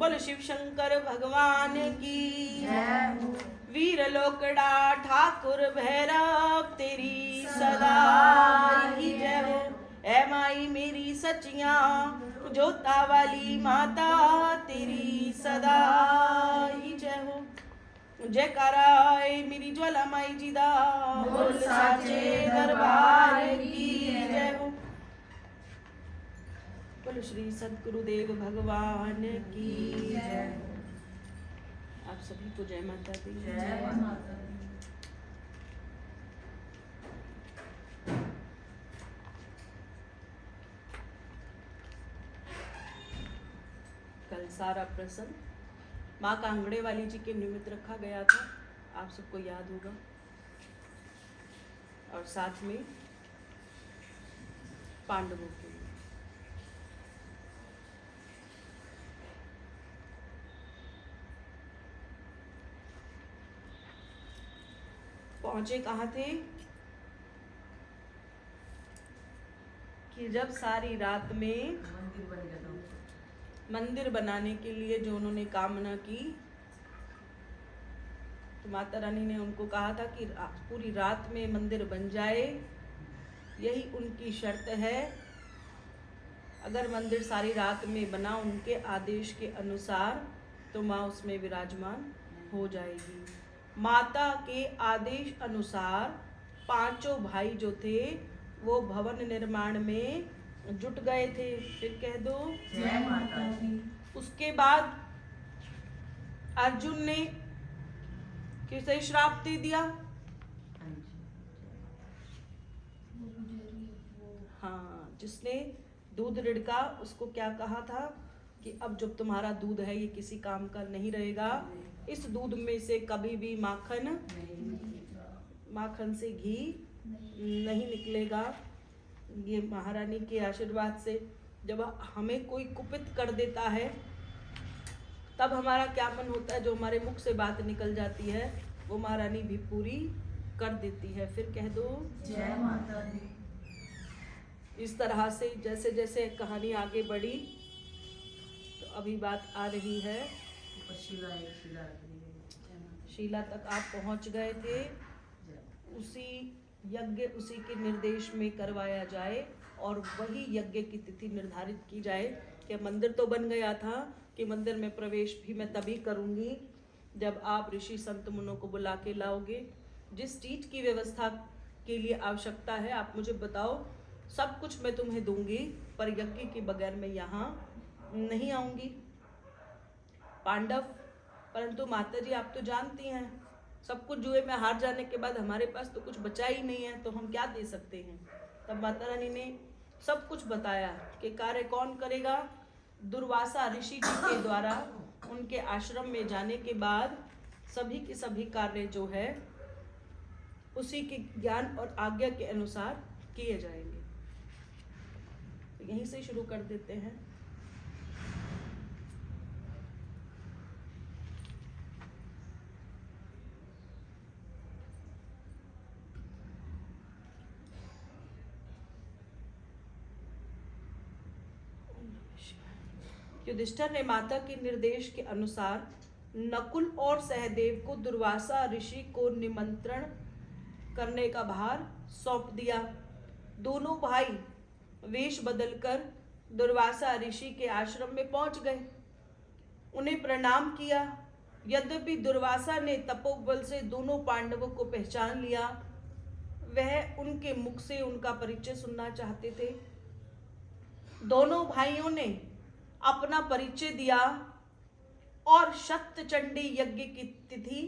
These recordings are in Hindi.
बोल शिव शंकर भगवान की वीर लोकड़ा ठाकुर भैरव तेरी सदा ही जय हो। ऐ माई मेरी सचिया जोता वाली माता तेरी सदा ही जय हो। जयकारा मेरी ज्वाला माई जी दा बोल साचे दरबार की जय हो। बोलो श्री सद्गुरुदेव भगवान की जय। आप सभी को जय माता दी। जय माता दी। कल सारा प्रसंग माँ कांगड़े वाली जी के निमित्त रखा गया था, आप सबको याद होगा। और साथ में पांडवों के लिए। पहुंचे कहाँ थे कि जब सारी रात में मंदिर बनाने के लिए जो उन्होंने कामना की, तो माता रानी ने उनको कहा था कि पूरी रात में मंदिर बन जाए, यही उनकी शर्त है। अगर मंदिर सारी रात में बना उनके आदेश के अनुसार, तो माँ उसमें विराजमान हो जाएगी। माता के आदेश अनुसार पांचों भाई जो थे वो भवन निर्माण में जुट गए थे। फिर कह दो जय माता दी। उसके बाद अर्जुन ने किसे श्राप दे दिया? हाँ, जिसने दूध रिड़का उसको क्या कहा था कि अब जब तुम्हारा दूध है ये किसी काम का नहीं रहेगा, इस दूध में से कभी भी माखन से घी नहीं निकलेगा। ये महारानी के आशीर्वाद से जब हमें कोई कुपित कर देता है, तब हमारा क्या मन होता है, जो हमारे मुख से बात निकल जाती है वो महारानी भी पूरी कर देती है। फिर कह दो जय माता दी। इस तरह से जैसे जैसे कहानी आगे बढ़ी, तो अभी बात आ रही है शीला तक आप पहुंच गए थे। उसी यज्ञ उसी के निर्देश में करवाया जाए और वही यज्ञ की तिथि निर्धारित की जाए कि मंदिर तो बन गया था कि मंदिर में प्रवेश भी मैं तभी करूंगी जब आप ऋषि संत मुनों को बुला के लाओगे। जिस चीज की व्यवस्था के लिए आवश्यकता है आप मुझे बताओ, सब कुछ मैं तुम्हें दूंगी, पर यज्ञ के बगैर मैं यहाँ नहीं आऊंगी। पांडव, परंतु माता जी आप तो जानती हैं सब कुछ जुए में हार जाने के बाद हमारे पास तो कुछ बचा ही नहीं है, तो हम क्या दे सकते हैं। तब माता रानी ने सब कुछ बताया कि कार्य कौन करेगा। दुर्वासा ऋषि जी के द्वारा उनके आश्रम में जाने के बाद सभी के सभी कार्य जो है उसी के ज्ञान और आज्ञा के अनुसार किए जाएंगे। तो यहीं से शुरू कर देते हैं। युधिष्ठिर ने माता के निर्देश के अनुसार नकुल और सहदेव को दुर्वासा ऋषि को निमंत्रण करने का भार सौंप दिया। दोनों भाई वेश बदलकर दुर्वासा ऋषि के आश्रम में पहुंच गए, उन्हें प्रणाम किया। यद्यपि दुर्वासा ने तपोबल से दोनों पांडवों को पहचान लिया, वह उनके मुख से उनका परिचय सुनना चाहते थे। दोनों भाइयों ने अपना परिचय दिया और शतचंडी यज्ञ की तिथि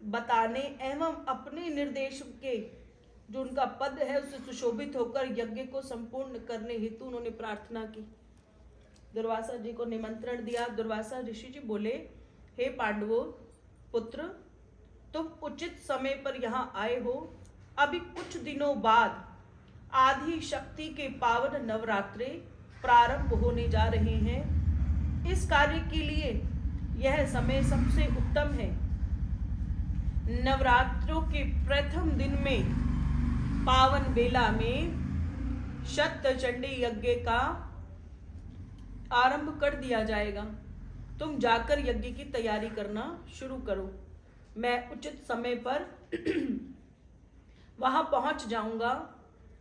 बताने एवं अपने निर्देश के जो उनका पद है उससे सुशोभित होकर यज्ञ को संपूर्ण करने हेतु उन्होंने प्रार्थना की। दुर्वासा जी को निमंत्रण दिया। दुर्वासा ऋषि जी बोले, हे पांडवों पुत्र, तुम उचित समय पर यहाँ आए हो। अभी कुछ दिनों बाद आदि शक्ति के पावन नवरात्रे प्रारंभ होने जा रहे हैं। इस कार्य के लिए यह समय सबसे उत्तम है। नवरात्रों के प्रथम दिन में पावन बेला में शतचंडी यज्ञ का आरंभ कर दिया जाएगा। तुम जाकर यज्ञ की तैयारी करना शुरू करो। मैं उचित समय पर वहां पहुंच जाऊंगा।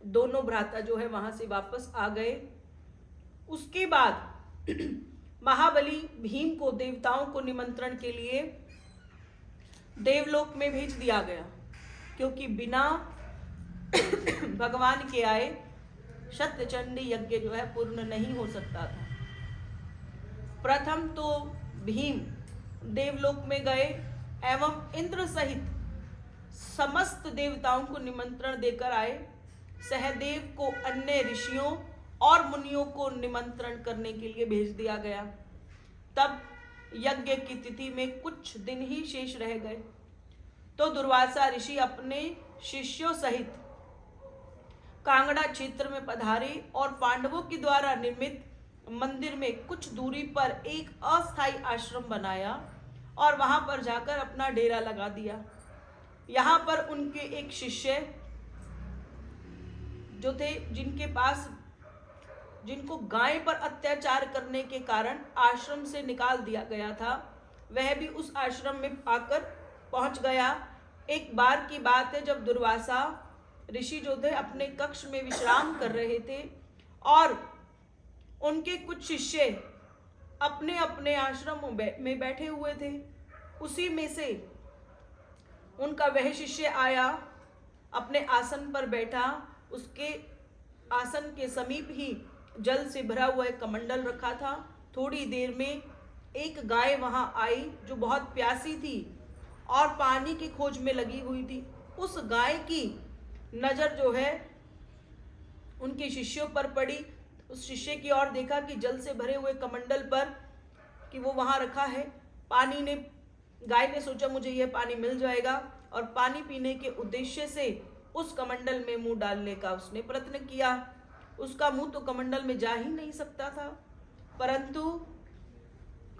दोनों भ्राता जो है वहां से वापस आ गए। उसके बाद महाबली भीम को देवताओं को निमंत्रण के लिए देवलोक में भेज दिया गया, क्योंकि बिना भगवान के आए शतचंडी यज्ञ जो है पूर्ण नहीं हो सकता था। प्रथम तो भीम देवलोक में गए एवं इंद्र सहित समस्त देवताओं को निमंत्रण देकर आए। सहदेव को अन्य ऋषियों और मुनियों को निमंत्रण करने के लिए भेज दिया गया। तब यज्ञ की तिथि में कुछ दिन ही शेष रह गए तो दुर्वासा ऋषि अपने शिष्यों सहित कांगड़ा क्षेत्र में पधारे और पांडवों के द्वारा निर्मित मंदिर में कुछ दूरी पर एक अस्थायी आश्रम बनाया और वहां पर जाकर अपना डेरा लगा दिया। यहाँ पर उनके एक शिष्य जो थे, जिनको गाय पर अत्याचार करने के कारण आश्रम से निकाल दिया गया था, वह भी उस आश्रम में आकर पहुंच गया। एक बार की बात है जब दुर्वासा ऋषि जो थे अपने कक्ष में विश्राम कर रहे थे और उनके कुछ शिष्य अपने अपने आश्रम में बैठे हुए थे। उसी में से उनका वह शिष्य आया, अपने आसन पर बैठा। उसके आसन के समीप ही जल से भरा हुआ एक कमंडल रखा था। थोड़ी देर में एक गाय वहां आई जो बहुत प्यासी थी और पानी की खोज में लगी हुई थी। उस गाय की नजर जो है उनके शिष्यों पर पड़ी। उस शिष्य की ओर देखा कि जल से भरे हुए कमंडल पर कि वो वहां रखा है। गाय ने सोचा मुझे यह पानी मिल जाएगा और पानी पीने के उद्देश्य से उस कमंडल में मुंह डालने का उसने प्रयत्न किया। उसका मुंह तो कमंडल में जा ही नहीं सकता था, परंतु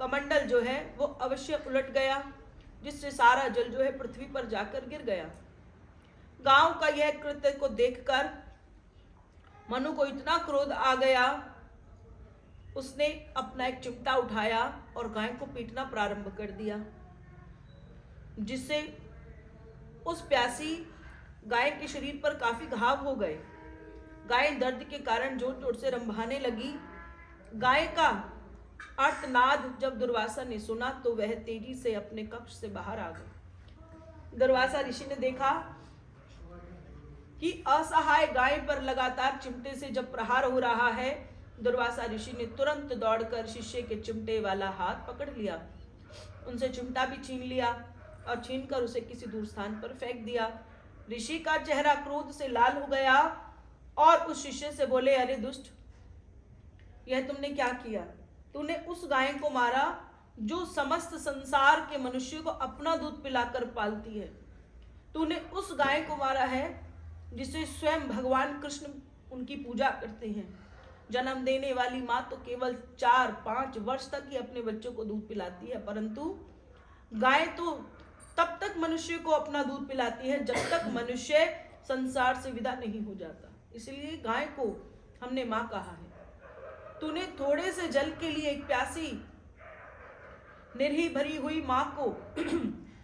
कमंडल जो है वो अवश्य उलट गया, जिससे सारा जल जो है पृथ्वी पर जाकर गिर गया। गांव का यह कृत्य को देखकर मनु को इतना क्रोध आ गया, उसने अपना एक चिमटा उठाया और गाय को पीटना प्रारंभ कर दिया, जिससे उस प्यासी गाय के शरीर पर काफी घाव हो गए। गाय दर्द के कारण जोर जोर से रंभाने लगी। गाय का आर्तनाद जब दुर्वासा ने सुना तो वह तेजी से अपने कक्ष से बाहर आ गए। दुर्वासा ऋषि ने देखा कि असहाय गाय पर लगातार चिमटे से जब प्रहार हो रहा है, दुर्वासा ऋषि ने तुरंत दौड़कर शिष्य के चिमटे वाला हाथ पकड़ लिया, उनसे चिमटा भी छीन लिया और छीनकर उसे किसी दूर स्थान पर फेंक दिया। ऋषि का चेहरा क्रोध से लाल हो गया और उस शिष्य से बोले, अरे दुष्ट, यह तुमने क्या किया? तूने उस गाय को मारा जो समस्त संसार के मनुष्य को अपना दूध पिलाकर पालती है। तूने उस गाय को मारा है जिसे स्वयं भगवान कृष्ण उनकी पूजा करते हैं। जन्म देने वाली माँ तो केवल 4-5 वर्ष तक ही अपने बच्चों को दूध पिलाती है, परंतु गाय तो तब तक मनुष्य को अपना दूध पिलाती है जब तक मनुष्य संसार से विदा नहीं हो जाता। इसलिए गाय को हमने माँ कहा है। तूने थोड़े से जल के लिए एक प्यासी निरही भरी हुई माँ को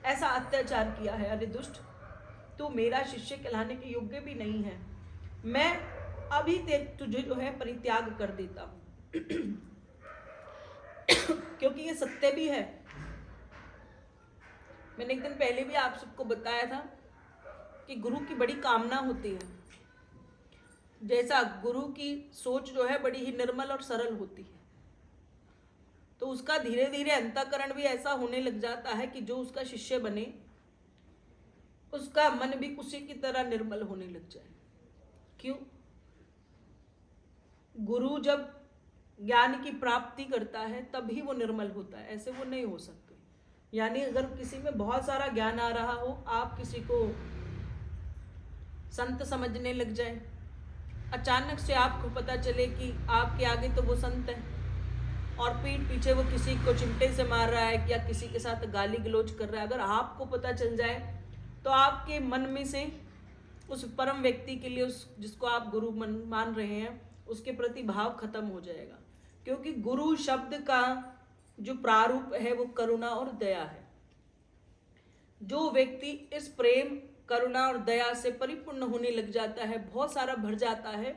ऐसा अत्याचार किया है। अरे दुष्ट, तू मेरा शिष्य कहलाने के योग्य भी नहीं है। मैं अभी तुझे जो है परित्याग कर देता हूं क्योंकि ये सत्य भी है। मैंने एक दिन पहले भी आप सबको बताया था कि गुरु की बड़ी कामना होती है। जैसा गुरु की सोच जो है बड़ी ही निर्मल और सरल होती है, तो उसका धीरे धीरे अंतःकरण भी ऐसा होने लग जाता है कि जो उसका शिष्य बने उसका मन भी उसी की तरह निर्मल होने लग जाए। क्यों? गुरु जब ज्ञान की प्राप्ति करता है तभी वो निर्मल होता है, ऐसे वो नहीं हो सकते। यानी अगर किसी में बहुत सारा ज्ञान आ रहा हो, आप किसी को संत समझने लग जाए, अचानक से आपको पता चले कि आपके आगे तो वो संत है और पीठ पीछे वो किसी को चिमटे से मार रहा है या किसी के साथ गाली गलौज कर रहा है, अगर आपको पता चल जाए तो आपके मन में से उस परम व्यक्ति के लिए, उस जिसको आप गुरु मान रहे हैं, उसके प्रति भाव खत्म हो जाएगा। क्योंकि गुरु शब्द का जो प्रारूप है वो करुणा और दया है। जो व्यक्ति इस प्रेम, करुणा और दया से परिपूर्ण होने लग जाता है, बहुत सारा भर जाता है,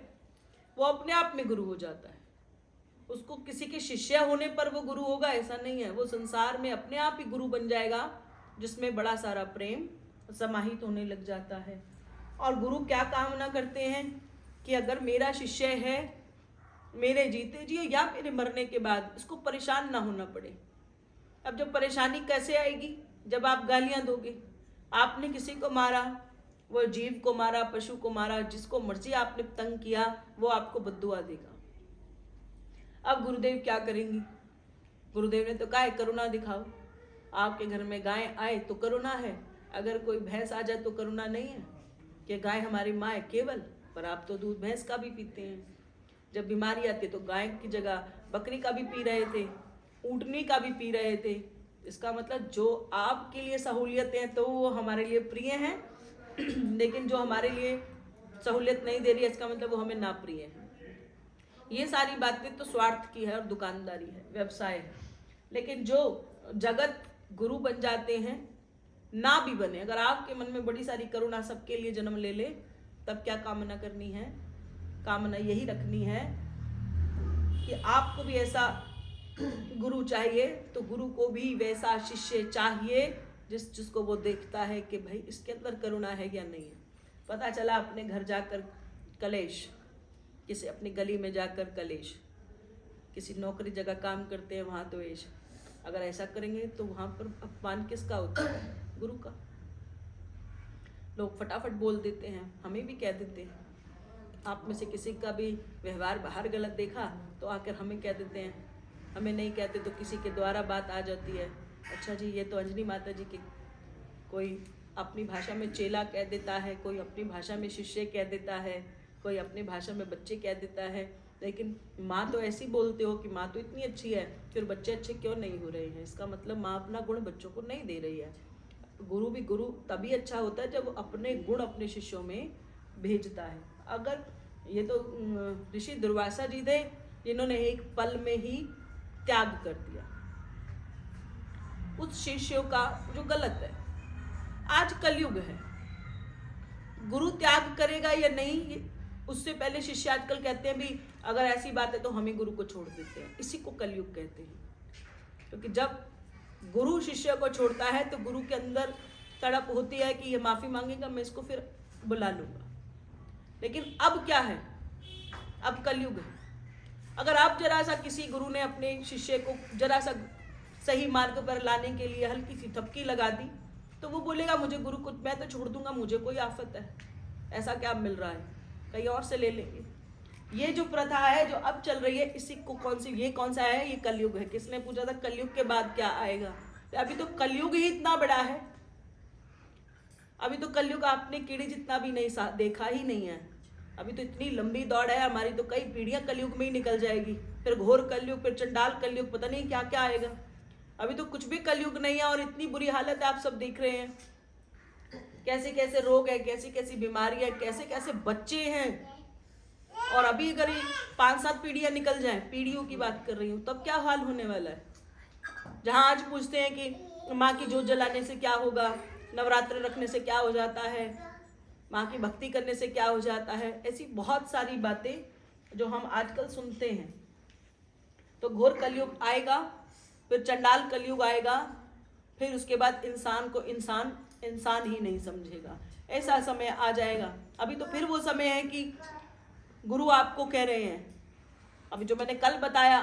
वो अपने आप में गुरु हो जाता है। उसको किसी के शिष्य होने पर वो गुरु होगा ऐसा नहीं है, वो संसार में अपने आप ही गुरु बन जाएगा, जिसमें बड़ा सारा प्रेम समाहित होने लग जाता है। और गुरु क्या कामना करते हैं कि अगर मेरा शिष्य है, मेरे जीते जी या मेरे मरने के बाद इसको परेशान ना होना पड़े। अब जब परेशानी कैसे आएगी? जब आप गालियां दोगे। आपने किसी को मारा, वो जीव को मारा, पशु को मारा, जिसको मर्जी आपने तंग किया, वो आपको बद्दुआ देगा। अब गुरुदेव क्या करेंगी? गुरुदेव ने तो कहा है करुणा दिखाओ। आपके घर में गाय आए तो करुणा है, अगर कोई भैंस आ जाए तो करुणा नहीं है कि गाय हमारी माँ है केवल, पर आप तो दूध भैंस का भी पीते हैं। जब बीमारी आती तो गाय की जगह बकरी का भी पी रहे थे, ऊँटनी का भी पी रहे थे। इसका मतलब जो आपके लिए सहूलियतें हैं तो वो हमारे लिए प्रिय हैं, लेकिन जो हमारे लिए सहूलियत नहीं दे रही है इसका मतलब वो हमें ना प्रिय है। ये सारी बातें तो स्वार्थ की है और दुकानदारी है, व्यवसाय है। लेकिन जो जगत गुरु बन जाते हैं, ना भी बने, अगर आपके मन में बड़ी सारी करुणा सबके लिए जन्म ले ले, तब क्या कामना करनी है? कामना यही रखनी है कि आपको भी ऐसा गुरु चाहिए, तो गुरु को भी वैसा शिष्य चाहिए जिसको वो देखता है कि भाई इसके अंदर करुणा है या नहीं है। पता चला अपने घर जाकर कलेश, किसी अपनी गली में जाकर कलेश, किसी नौकरी जगह काम करते हैं वहाँ द्वेष। अगर ऐसा करेंगे तो वहाँ पर अपमान किसका होता है? गुरु का। लोग फटाफट बोल देते हैं, हमें भी कह देते हैं। आप में से किसी का भी व्यवहार बाहर गलत देखा तो आकर हमें कह देते हैं, हमें नहीं कहते तो किसी के द्वारा बात आ जाती है, अच्छा जी ये तो अंजनी माता जी की, कोई अपनी भाषा में चेला कह देता है, कोई अपनी भाषा में शिष्य कह देता है, कोई अपनी भाषा में बच्चे कह देता है। लेकिन माँ तो ऐसी बोलते हो कि माँ तो इतनी अच्छी है, फिर बच्चे अच्छे क्यों नहीं हो रहे हैं? इसका मतलब माँ अपना गुण बच्चों को नहीं दे रही है। गुरु भी गुरु तभी अच्छा होता है जब अपने गुण अपने शिष्यों में भेजता है। अगर ये तो ऋषि दुर्वासा जी थे जिन्होंने एक पल में ही त्याग कर दिया उस शिष्यों का जो गलत है। आज कलयुग है, गुरु त्याग करेगा या नहीं, उससे पहले शिष्य आजकल कहते हैं भी अगर ऐसी बात है तो हम ही गुरु को छोड़ देते हैं। इसी को कलयुग कहते हैं, क्योंकि जब गुरु शिष्य को छोड़ता है तो गुरु के अंदर तड़प होती है कि ये माफी मांगेगा, मैं इसको फिर बुला लूंगा। लेकिन अब क्या है? अब कलयुग है। अगर आप जरा सा किसी गुरु ने अपने शिष्य को जरा सा सही मार्ग पर लाने के लिए हल्की सी थपकी लगा दी तो वो बोलेगा मुझे गुरु को मैं तो छोड़ दूंगा, मुझे कोई आफत है, ऐसा क्या मिल रहा है, कहीं और से ले लेंगे। ये जो प्रथा है जो अब चल रही है, इसी को कौन सा है? ये कलयुग है। किसने पूछा था कलयुग के बाद क्या आएगा? अभी तो कलयुग ही इतना बड़ा है, अभी तो कलयुग आपने कीड़े जितना भी नहीं देखा ही नहीं है। अभी तो इतनी लंबी दौड़ है हमारी, तो कई पीढ़ियां कलयुग में ही निकल जाएगी, फिर घोर कलयुग, फिर चंडाल कलयुग, पता नहीं क्या क्या आएगा। अभी तो कुछ भी कलयुग नहीं है और इतनी बुरी हालत है, आप सब देख रहे हैं कैसे कैसे रोग है, कैसी कैसी बीमारी है, कैसे कैसे बच्चे हैं। और अभी अगर 5-7 पीढ़ियां निकल जाएं, पीढ़ियों की बात कर रही हूँ, तब क्या हाल होने वाला है। जहाँ आज पूछते हैं कि माँ की जोत जलाने से क्या होगा, नवरात्र रखने से क्या हो जाता है, माँ की भक्ति करने से क्या हो जाता है, ऐसी बहुत सारी बातें जो हम आजकल सुनते हैं। तो घोर कलयुग आएगा, फिर चंडाल कलयुग आएगा, फिर उसके बाद इंसान को इंसान ही नहीं समझेगा, ऐसा समय आ जाएगा। अभी तो फिर वो समय है कि गुरु आपको कह रहे हैं, अभी जो मैंने कल बताया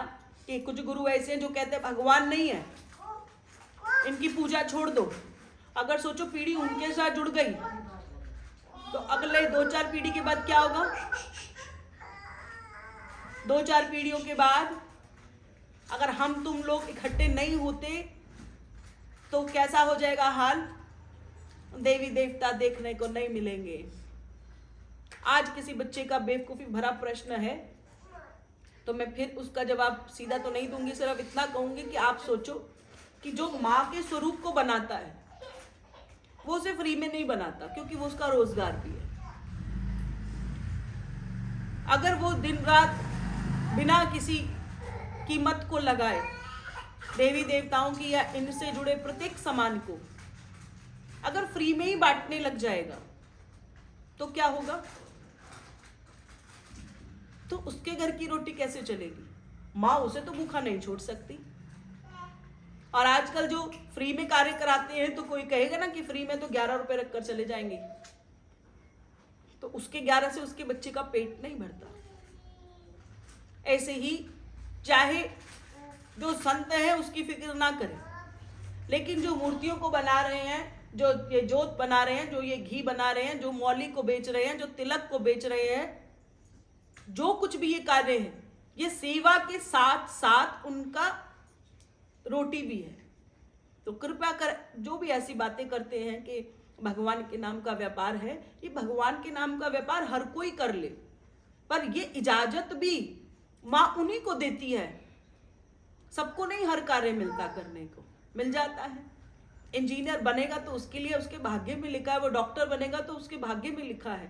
कि कुछ गुरु ऐसे हैं जो कहते हैं भगवान नहीं है, इनकी पूजा छोड़ दो। अगर सोचो पीढ़ी उनके साथ जुड़ गई तो अगले 2-4 पीढ़ी के बाद क्या होगा? 2-4 पीढ़ियों के बाद अगर हम तुम लोग इकट्ठे नहीं होते तो कैसा हो जाएगा हाल? देवी देवता देखने को नहीं मिलेंगे। आज किसी बच्चे का बेवकूफी भरा प्रश्न है तो मैं फिर उसका जवाब सीधा तो नहीं दूंगी, सिर्फ इतना कहूंगी कि आप सोचो कि जो माँ के स्वरूप को बनाता है वो उसे फ्री में नहीं बनाता, क्योंकि वो उसका रोजगार भी है। अगर वो दिन रात बिना किसी कीमत को लगाए देवी देवताओं की या इनसे जुड़े प्रत्येक सामान को अगर फ्री में ही बांटने लग जाएगा तो क्या होगा? तो उसके घर की रोटी कैसे चलेगी? माँ उसे तो भूखा नहीं छोड़ सकती। और आजकल जो फ्री में कार्य कराते हैं तो कोई कहेगा ना कि फ्री में तो 11 रुपए रखकर चले जाएंगे, तो उसके 11 से उसके बच्चे का पेट नहीं भरता। ऐसे ही चाहे जो संत है उसकी फिक्र ना करें, लेकिन जो मूर्तियों को बना रहे हैं, जो ये जोत बना रहे हैं, जो ये घी बना रहे हैं, जो मौली को बेच रहे हैं, जो तिलक को बेच रहे हैं, जो कुछ भी ये कार्य है, ये सेवा के साथ साथ उनका रोटी भी है। तो कृपया कर जो भी ऐसी बातें करते हैं कि भगवान के नाम का व्यापार है, ये भगवान के नाम का व्यापार हर कोई कर ले, पर ये इजाजत भी माँ उन्हीं को देती है। सबको नहीं हर कार्य मिलता, करने को मिल जाता है। इंजीनियर बनेगा तो उसके लिए उसके भाग्य में लिखा है, वो डॉक्टर बनेगा तो उसके भाग्य में लिखा है,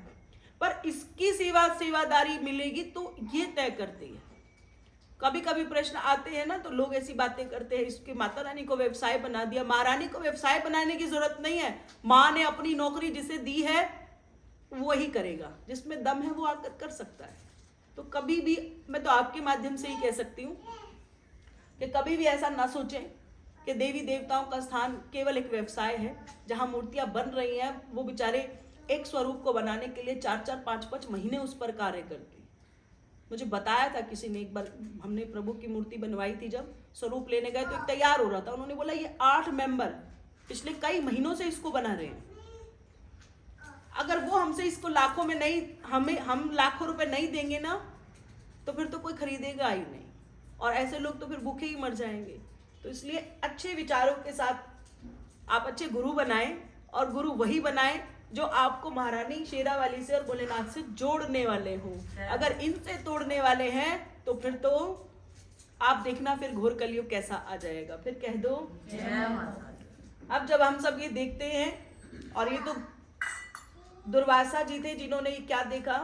पर इसकी सेवादारी मिलेगी तो ये तय करती है। कभी कभी प्रश्न आते हैं ना, तो लोग ऐसी बातें करते हैं, इसकी माता रानी को व्यवसाय बना दिया। महारानी को व्यवसाय बनाने की जरूरत नहीं है। माँ ने अपनी नौकरी जिसे दी है वो ही करेगा, जिसमें दम है वो आकर कर सकता है। तो कभी भी मैं तो आपके माध्यम से ही कह सकती हूँ कि कभी भी ऐसा ना सोचें कि देवी देवताओं का स्थान केवल एक व्यवसाय है। जहाँ मूर्तियां बन रही हैं वो बेचारे एक स्वरूप को बनाने के लिए 4-4, 5-5 महीने उस पर कार्य करते हैं। मुझे बताया था किसी ने, एक बार हमने प्रभु की मूर्ति बनवाई थी, जब स्वरूप लेने गए तो एक तैयार हो रहा था, उन्होंने बोला ये 8 मेंबर पिछले कई महीनों से इसको बना रहे हैं। अगर वो हमसे इसको लाखों में नहीं, हम लाखों रुपए नहीं देंगे ना, तो फिर तो कोई खरीदेगा ही नहीं, और ऐसे लोग तो फिर भूखे ही मर जाएंगे। तो इसलिए अच्छे विचारों के साथ आप अच्छे गुरु बनाएं, और गुरु वही बनाएं जो आपको महारानी शेरावाली से और भोलेनाथ से जोड़ने वाले हों। अगर इनसे तोड़ने वाले हैं तो फिर तो आप देखना फिर घोर कलयुग कैसा आ जाएगा। फिर कह दो जय माता दी। अब जब हम सब ये देखते हैं, और ये तो दुर्वासा जी थे जिन्होंने क्या देखा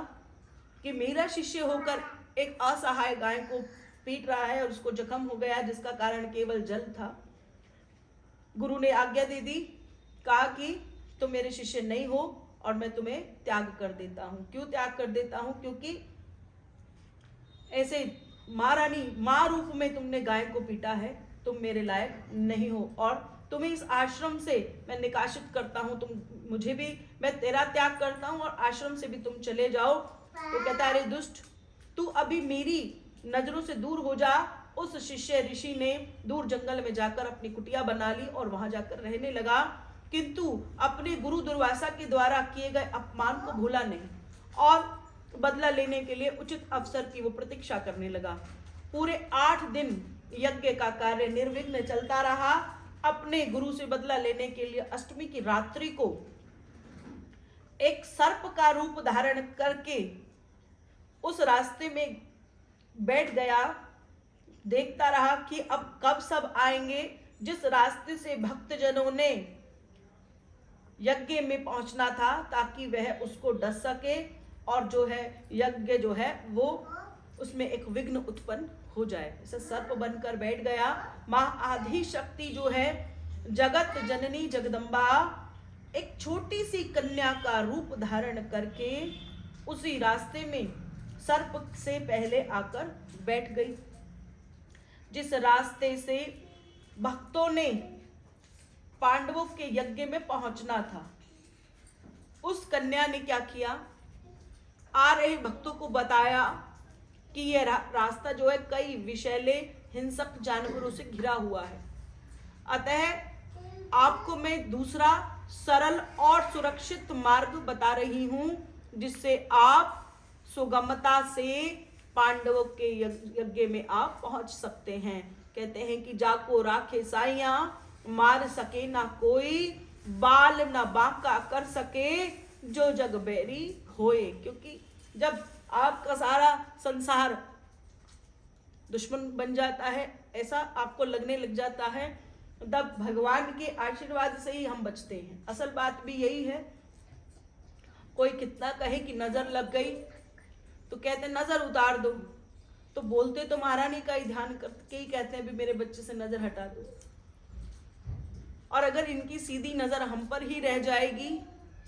कि मेरा शिष्य होकर एक असहाय गाय को पीट रहा है और उसको जख्म हो गया, जिसका कारण केवल जल था। गुरु ने आज्ञा दे दी, कहा कि तुम मेरे शिष्य नहीं हो और मैं तुम्हें त्याग कर देता हूं। क्यों त्याग कर देता हूं? क्योंकि ऐसे महारानी मां रूप में तुमने गाय को पीटा है, तुम मेरे लायक नहीं हो, और तुम्हें इस आश्रम से मैं निकासित करता हूं। तुम मुझे भी, मैं तेरा त्याग करता हूं और आश्रम से भी तुम चले जाओ। तो कहता है, अरे दुष्ट, तू अभी मेरी नजरों से दूर हो जा। उस शिष्य ऋषि ने दूर जंगल में जाकर अपनी कुटिया बना ली और वहां जाकर रहने लगा, किंतु अपने गुरु दुर्वासा के द्वारा किए गए अपमान को भूला नहीं और बदला लेने के लिए उचित अवसर की वो प्रतीक्षा करने लगा। पूरे 8 दिन यज्ञ का कार्य निर्विघ्न चलता रहा। अपने गुरु से बदला लेने के लिए अष्टमी की रात्रि को एक सर्प का रूप धारण करके उस रास्ते में बैठ गया। देखता रहा कि अब कब सब आएंगे। जिस रास्ते से भक्तजनों ने यज्ञ में पहुंचना था, ताकि वह उसको डस सके और जो है यज्ञ जो है वो उसमें एक विघ्न उत्पन्न हो जाए। ऐसे सर्प बनकर बैठ गया। मां आदि शक्ति जो है जगत जननी जगदम्बा एक छोटी सी कन्या का रूप धारण करके उसी रास्ते में सर्प से पहले आकर बैठ गई। जिस रास्ते से भक्तों ने पांडवों के यज्ञ में पहुंचना था, उस कन्या ने क्या किया, आ रहे भक्तों को बताया कि यह रास्ता जो है कई विषैले हिंसक जानवरों से घिरा हुआ है, अतः आपको मैं दूसरा सरल और सुरक्षित मार्ग बता रही हूं, जिससे आप सुगमता से पांडवों के यज्ञ में आप पहुंच सकते हैं। कहते हैं कि जाको राखे साइया, मार सके ना कोई, बाल ना बांका कर सके, जो जग बैरी होए। क्योंकि जब आपका सारा संसार दुश्मन बन जाता है, ऐसा आपको लगने लग जाता है, तब भगवान के आशीर्वाद से ही हम बचते हैं। असल बात भी यही है। कोई कितना कहे कि नजर लग गई, तो कहते नजर उतार दो, तो बोलते तो महारानी का ही ध्यान करके ही कहते हैं भी मेरे बच्चे से नजर हटा दो। और अगर इनकी सीधी नजर हम पर ही रह जाएगी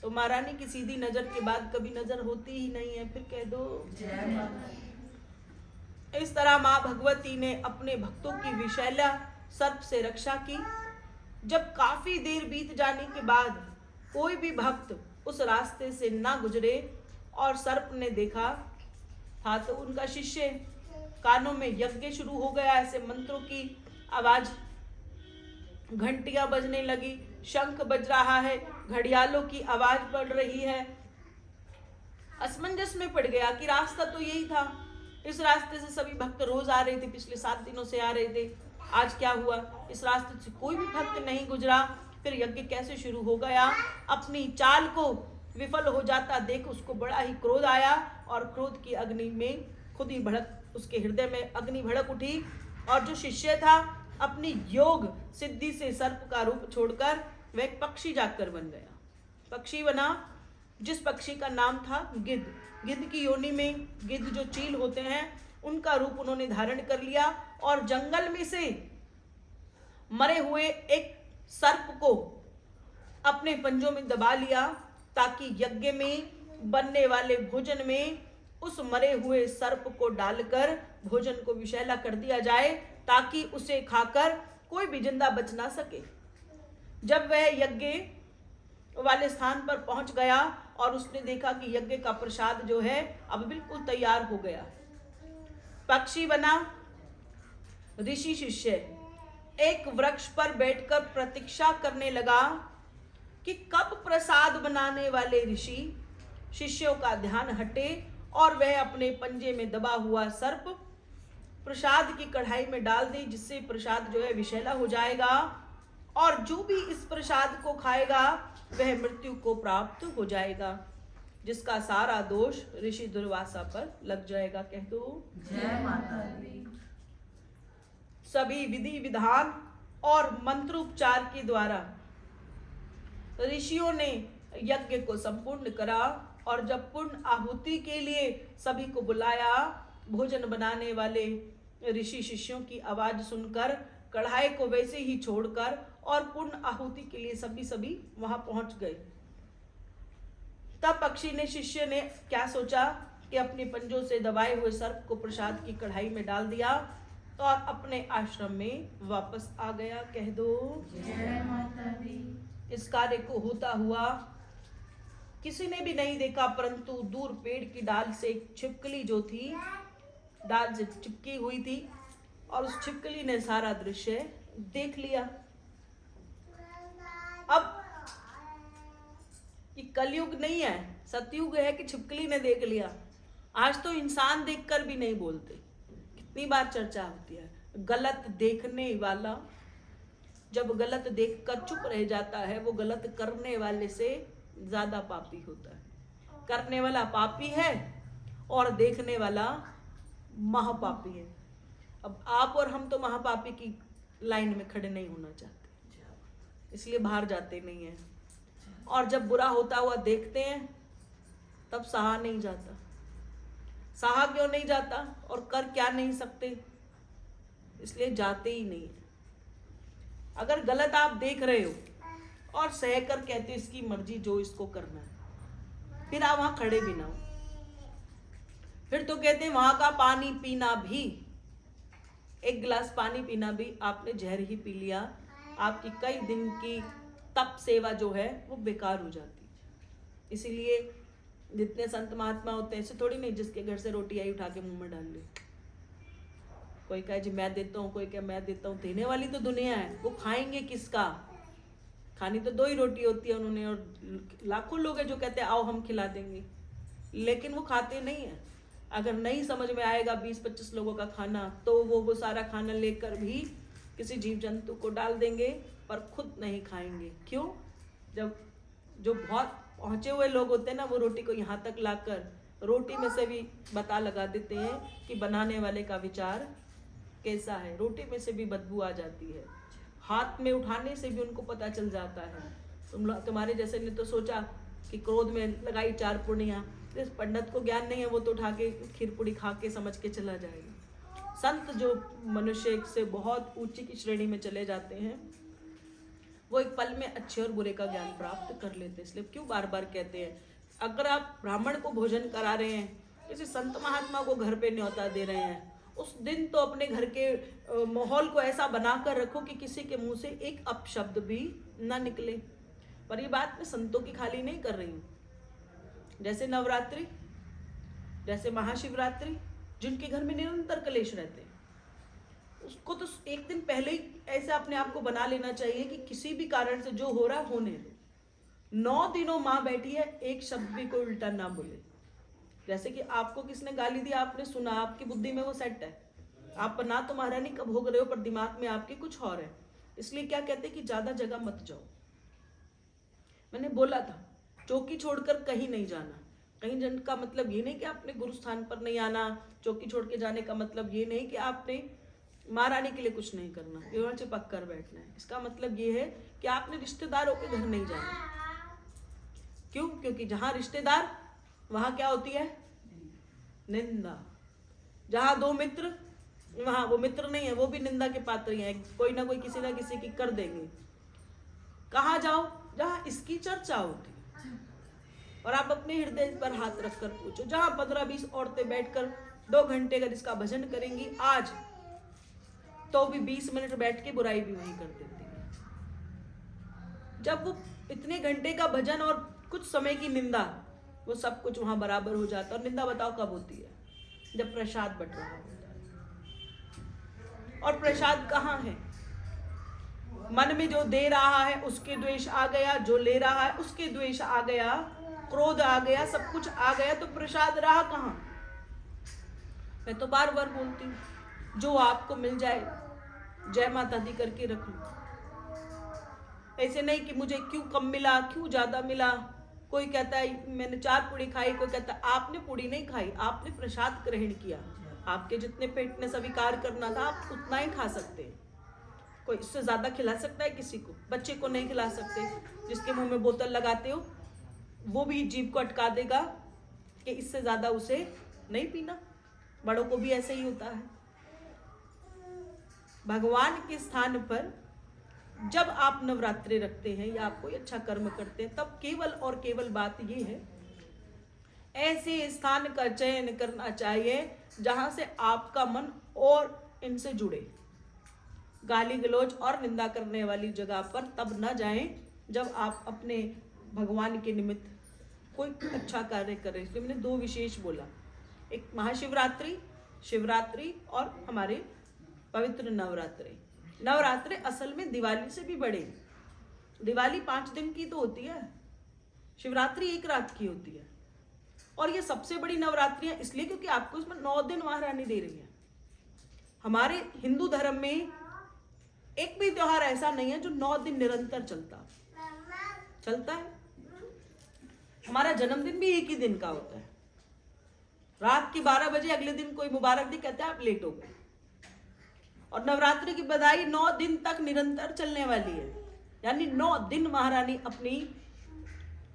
तो महारानी की सीधी नजर के बाद कभी नजर होती ही नहीं है, फिर कह दो जय माता। इस तरह माँ भगवती ने अपने भक्तों की विषैला सर्प से रक्षा की। जब काफी देर बीत जाने के बाद कोई भी भक्त उस रास्ते से ना गुजरे और सर्प ने देखा था तो उनका शिष्य कानों में यज्ञ शुरू हो गया। ऐसे मंत्रों की आवाज, घंटियां बजने लगी, शंख बज रहा है, घड़ियालों की आवाज पड़ रही है। असमंजस में पड़ गया कि रास्ता तो यही था, इस रास्ते से सभी भक्त रोज आ रहे थे, पिछले 7 दिनों से आ रहे थे, आज क्या हुआ? इस रास्ते से कोई भी भक्त नहीं गुजरा, फिर यज्ञ कैसे शुरू हो गया? अपनी चाल को विफल हो जाता देख उसको बड़ा ही क्रोध आया और क्रोध की अग्नि में खुद ही भड़क, उसके हृदय में अग्नि भड़क उठी और जो शिष्य था अपनी योग सिद्धि से सर्प का रूप छोड़कर वह एक पक्षी जाकर बन गया। पक्षी बना जिस पक्षी का नाम था गिद्ध। गिद्ध की योनि में गिद्ध जो चील होते हैं उनका रूप उन्होंने धारण कर लिया और जंगल में से मरे हुए एक सर्प को अपने पंजों में दबा लिया ताकि यज्ञ में बनने वाले भोजन में उस मरे हुए सर्प को डालकर भोजन को विषैला कर दिया जाए ताकि उसे खाकर कोई भी जिंदा बच ना सके। जब वह यज्ञ वाले स्थान पर पहुंच गया और उसने देखा कि यज्ञ का प्रसाद जो है अब बिल्कुल तैयार हो गया। पक्षी बना ऋषि शिष्य एक वृक्ष पर बैठकर प्रतीक्षा करने लगा कि कब प्रसाद बनाने वाले ऋषि शिष्यों का ध्यान हटे और वह अपने पंजे में दबा हुआ सर्प प्रसाद की कढ़ाई में डाल दे, जिससे प्रसाद जो है विषैला हो जाएगा और जो भी इस प्रसाद को खाएगा वह मृत्यु को प्राप्त हो जाएगा, जिसका सारा दोष ऋषि दुर्वासा पर लग जाएगा। कह दो जय माता दी। सभी विधि विधान और मंत्रोपचार के द्वारा ऋषियों ने यज्ञ को संपूर्ण करा और जब पूर्ण आहुति के लिए सभी को बुलाया, भोजन बनाने वाले ऋषि शिष्यों की आवाज सुनकर कढ़ाई को वैसे ही छोड़कर और पूर्ण आहुति के लिए सभी वहां पहुंच गए। तब पक्षी ने शिष्य ने क्या सोचा कि अपने पंजों से दबाए हुए सर्प को प्रसाद की कढ़ाई में डाल दिया और अपने आश्रम में वापस आ गया। कह दो जय माता दी। इस कार्य को होता हुआ किसी ने भी नहीं देखा, परंतु दूर पेड़ की डाल से एक छिपकली जो थी डाल से चिपकी हुई थी और उस छिपकली ने सारा दृश्य देख लिया। अब ये कलयुग नहीं है, सतयुग है कि छिपकली ने देख लिया। आज तो इंसान देखकर भी नहीं बोलते, कितनी बार चर्चा होती है। गलत देखने वाला जब गलत देखकर चुप रह जाता है वो गलत करने वाले से ज्यादा पापी होता है। करने वाला पापी है और देखने वाला महापापी है। अब आप और हम तो महापापी की लाइन में खड़े नहीं होना चाहते, इसलिए बाहर जाते नहीं हैं। और जब बुरा होता हुआ देखते हैं तब सहा नहीं जाता। सहा क्यों नहीं जाता और कर क्या नहीं सकते, इसलिए जाते ही नहीं है। अगर गलत आप देख रहे हो और सह कर कहते हो इसकी मर्जी जो इसको करना है, फिर आप वहां खड़े भी ना हो, फिर तो कहते हैं वहां का पानी पीना भी, एक गिलास पानी पीना भी आपने जहर ही पी लिया। आपकी कई दिन की तप सेवा जो है वो बेकार हो जाती है। इसीलिए जितने संत महात्मा होते हैं ऐसे थोड़ी नहीं जिसके घर से रोटी आई उठा के मुंह में डाल ले। कोई कहे जी मैं देता हूँ, कोई कहे मैं देता हूँ। देने वाली तो दुनिया है, वो खाएंगे किसका? खानी तो 2 ही रोटी होती है उन्होंने, और लाखों लोग हैं जो कहते हैं आओ हम खिला देंगे, लेकिन वो खाते नहीं है। अगर नहीं समझ में आएगा 20-25 लोगों का खाना तो वो सारा खाना लेकर भी किसी जीव जंतु को डाल देंगे पर खुद नहीं खाएंगे। क्यों? जब जो बहुत पहुंचे हुए लोग होते हैं ना, वो रोटी को यहाँ तक लाकर रोटी में से भी पता लगा देते हैं कि बनाने वाले का विचार कैसा है। रोटी में से भी बदबू आ जाती है, हाथ में उठाने से भी उनको पता चल जाता है। तुम्हारे जैसे ने तो सोचा कि क्रोध में लगाई 4 पुड़ियाँ, इस पंडित को ज्ञान नहीं है, वो तो उठा के खीर पूड़ी खा के समझ के चला जाएगा। संत जो मनुष्य से बहुत ऊंची की श्रेणी में चले जाते हैं, वो एक पल में अच्छे और बुरे का ज्ञान प्राप्त कर लेते हैं। इसलिए क्यों बार बार कहते हैं, अगर आप ब्राह्मण को भोजन करा रहे हैं, किसी संत महात्मा को घर पे न्योता दे रहे हैं, उस दिन तो अपने घर के माहौल को ऐसा बनाकर रखो कि किसी के मुंह से एक अपशब्द भी ना निकले। पर ये बात मैं संतों की खाली नहीं कर रही हूँ। जैसे नवरात्रि, जैसे महाशिवरात्रि, जिनके घर में निरंतर कलेश रहते हैं, उसको तो एक दिन पहले ही ऐसे अपने आप को बना लेना चाहिए कि किसी भी कारण से जो हो रहा है होने दो। 9 दिनों माँ बैठी है, एक शब्द भी कोई उल्टा ना बोले। जैसे कि आपको किसने गाली दी, आपने सुना, आपकी बुद्धि में वो सेट है, आप ना तो महारानी कब भोग रहे हो, पर दिमाग में आपके कुछ और है। इसलिए क्या कहते हैं कि ज्यादा जगह मत जाओ। मैंने बोला था चौकी छोड़कर कहीं नहीं जाना। कहीं जन का मतलब ये नहीं कि आपने गुरु स्थान पर नहीं आना। चौकी छोड़ के जाने का मतलब ये नहीं कि आपने महारानी के लिए कुछ नहीं करना, वहां चिपक कर बैठना है। इसका मतलब ये है कि आपने रिश्तेदारों के घर नहीं जाना। क्यों? क्योंकि जहां रिश्तेदार, वहां क्या होती है? निंदा। जहां 2 मित्र, वहां वो मित्र नहीं है, वो भी निंदा के पात्र ही हैं। कोई ना कोई किसी ना किसी की कर देंगे। कहाँ जाओ? जहां इसकी चर्चा होती है। और आप अपने हृदय पर हाथ रखकर पूछो, जहां 15-20 औरतें बैठकर 2 घंटे का जिसका भजन करेंगी, आज तो भी 20 मिनट बैठ के बुराई भी वही कर देती है। जब वो इतने घंटे का भजन और कुछ समय की निंदा, वो सब कुछ वहां बराबर हो जाता है। और निंदा बताओ कब होती है? जब प्रसाद बट रहा होता है। और प्रसाद कहाँ है? मन में जो दे रहा है उसके द्वेष आ गया, जो ले रहा है उसके द्वेष आ गया, क्रोध आ गया, सब कुछ आ गया, तो प्रसाद रहा कहाँ? मैं तो बार बार बोलती हूँ, जो आपको मिल जाए जय माता दी करके रख लो। ऐसे नहीं कि मुझे क्यों कम मिला, क्यों ज्यादा मिला। कोई कहता है मैंने 4 पूड़ी खाई, कोई कहता है आपने पूड़ी नहीं खाई, आपने प्रसाद ग्रहण किया। आपके जितने पेट ने स्वीकार करना था आप उतना ही खा सकते हैं। कोई इससे ज्यादा खिला सकता है किसी को? बच्चे को नहीं खिला सकते। जिसके मुंह में बोतल लगाते हो वो भी जीभ को अटका देगा कि इससे ज्यादा उसे नहीं पीना। बड़ों को भी ऐसे ही होता है। भगवान के स्थान पर जब आप नवरात्रि रखते हैं या आप कोई अच्छा कर्म करते हैं, तब केवल और केवल बात ये है, ऐसे स्थान का चयन करना चाहिए जहां से आपका मन और इनसे जुड़े। गाली गलौज और निंदा करने वाली जगह पर तब न जाएं जब आप अपने भगवान के निमित्त कोई अच्छा कार्य करें। इसलिए मैंने 2 विशेष बोला, एक महाशिवरात्रि, शिवरात्रि, और हमारे पवित्र नवरात्रि। नवरात्रि असल में दिवाली से भी बड़े। दिवाली 5 दिन की तो होती है, शिवरात्रि 1 रात की होती है। और ये सबसे बड़ी नवरात्रियां इसलिए क्योंकि आपको इसमें 9 दिन महारानी दे रही है। हमारे हिंदू धर्म में एक भी त्योहार ऐसा नहीं है जो 9 दिन निरंतर चलता है। हमारा जन्मदिन भी एक ही दिन का होता है। रात के 12 बजे अगले दिन कोई मुबारक दी कहते हैं आप लेट हो गए। और नवरात्रि की बधाई 9 दिन तक निरंतर चलने वाली है। यानी 9 दिन महारानी अपनी